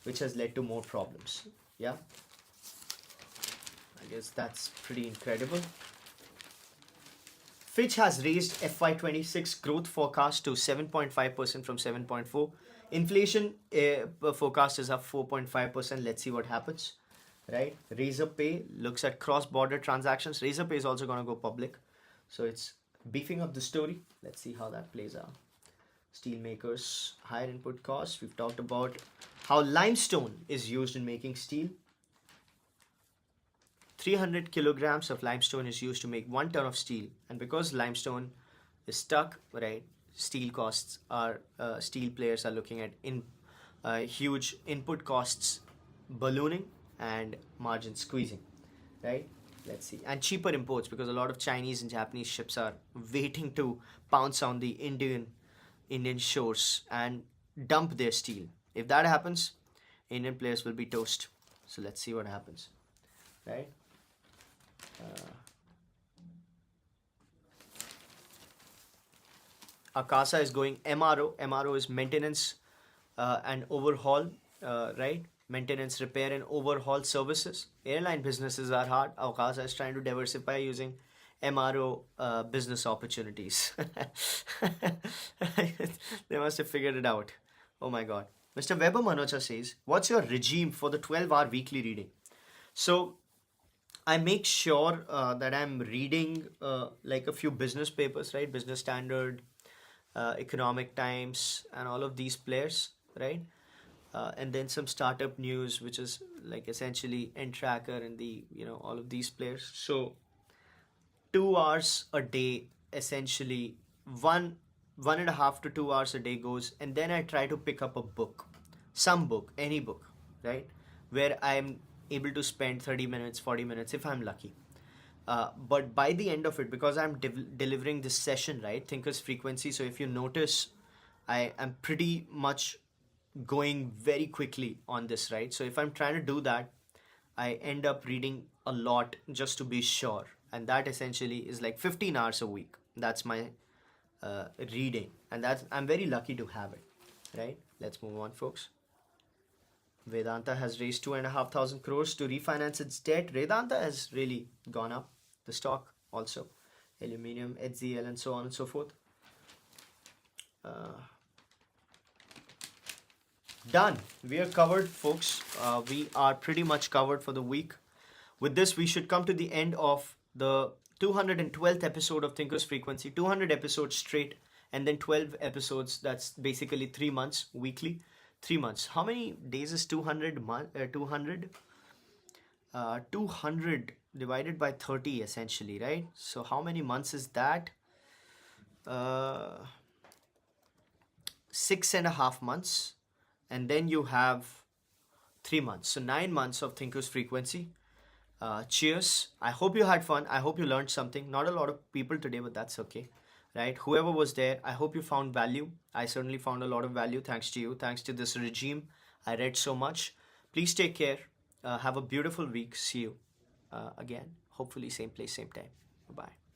which has led to more problems. Yeah, I guess that's pretty incredible. Fitch has raised FY26 growth forecast to 7.5% from 7.4. Inflation forecast is up 4.5%. Let's see what happens, right? Razorpay looks at cross-border transactions. Razorpay is also going to go public, so it's beefing up the story. Let's see how that plays out. Steel makers, higher input costs. We've talked about how limestone is used in making steel. 300 kilograms of limestone is used to make 1 ton of steel, and because limestone is stuck, right, steel players are looking at huge input costs ballooning and margin squeezing, right? Let's see. And cheaper imports, because a lot of Chinese and Japanese ships are waiting to pounce on the Indian shores and dump their steel. If that happens, Indian players will be toast. So let's see what happens, right? Akasa is going MRO. MRO is maintenance and overhaul, right? Maintenance, repair, and overhaul services. Airline businesses are hard. Akasa is trying to diversify using MRO business opportunities. They must have figured it out. Oh my God. Mr. Vaibhav Manocha says, what's your regime for the 12-hour weekly reading? So I make sure that I'm reading like a few business papers, right? Business Standard, Economic Times, and all of these players, right? And then some startup news, which is like essentially N Tracker and the, all of these players. So 2 hours a day, essentially one and a half to 2 hours a day goes, and then I try to pick up a book, some book, any book, right? Where I'm able to spend 30 minutes, 40 minutes if I'm lucky. But by the end of it, because I'm delivering this session, right, Thinker's Frequency, so if you notice, I am pretty much going very quickly on this, right? So if I'm trying to do that, I end up reading a lot just to be sure. And that essentially is like 15 hours a week. That's my reading. And I'm very lucky to have it, right? Let's move on, folks. Vedanta has raised 2,500 crores to refinance its debt. Vedanta has really gone up. The stock also. Aluminium, HCL, and so on and so forth. Done. We are covered, folks. We are pretty much covered for the week. With this, we should come to the end of the 212th episode of Thinker's Frequency. 200 episodes straight, and then 12 episodes. That's basically 3 months weekly. 3 months. How many days is 200? 200 divided by 30, essentially, right? So how many months is that? 6.5 months. and then you have 3 months. So 9 months of Thinkers Frequency. Cheers. I hope you had fun. I hope you learned something. Not a lot of people today, but that's okay. Right? Whoever was there, I hope you found value. I certainly found a lot of value thanks to you, thanks to this regime. I read so much. Please take care. Have a beautiful week. See you again. Hopefully, same place, same time. Bye bye.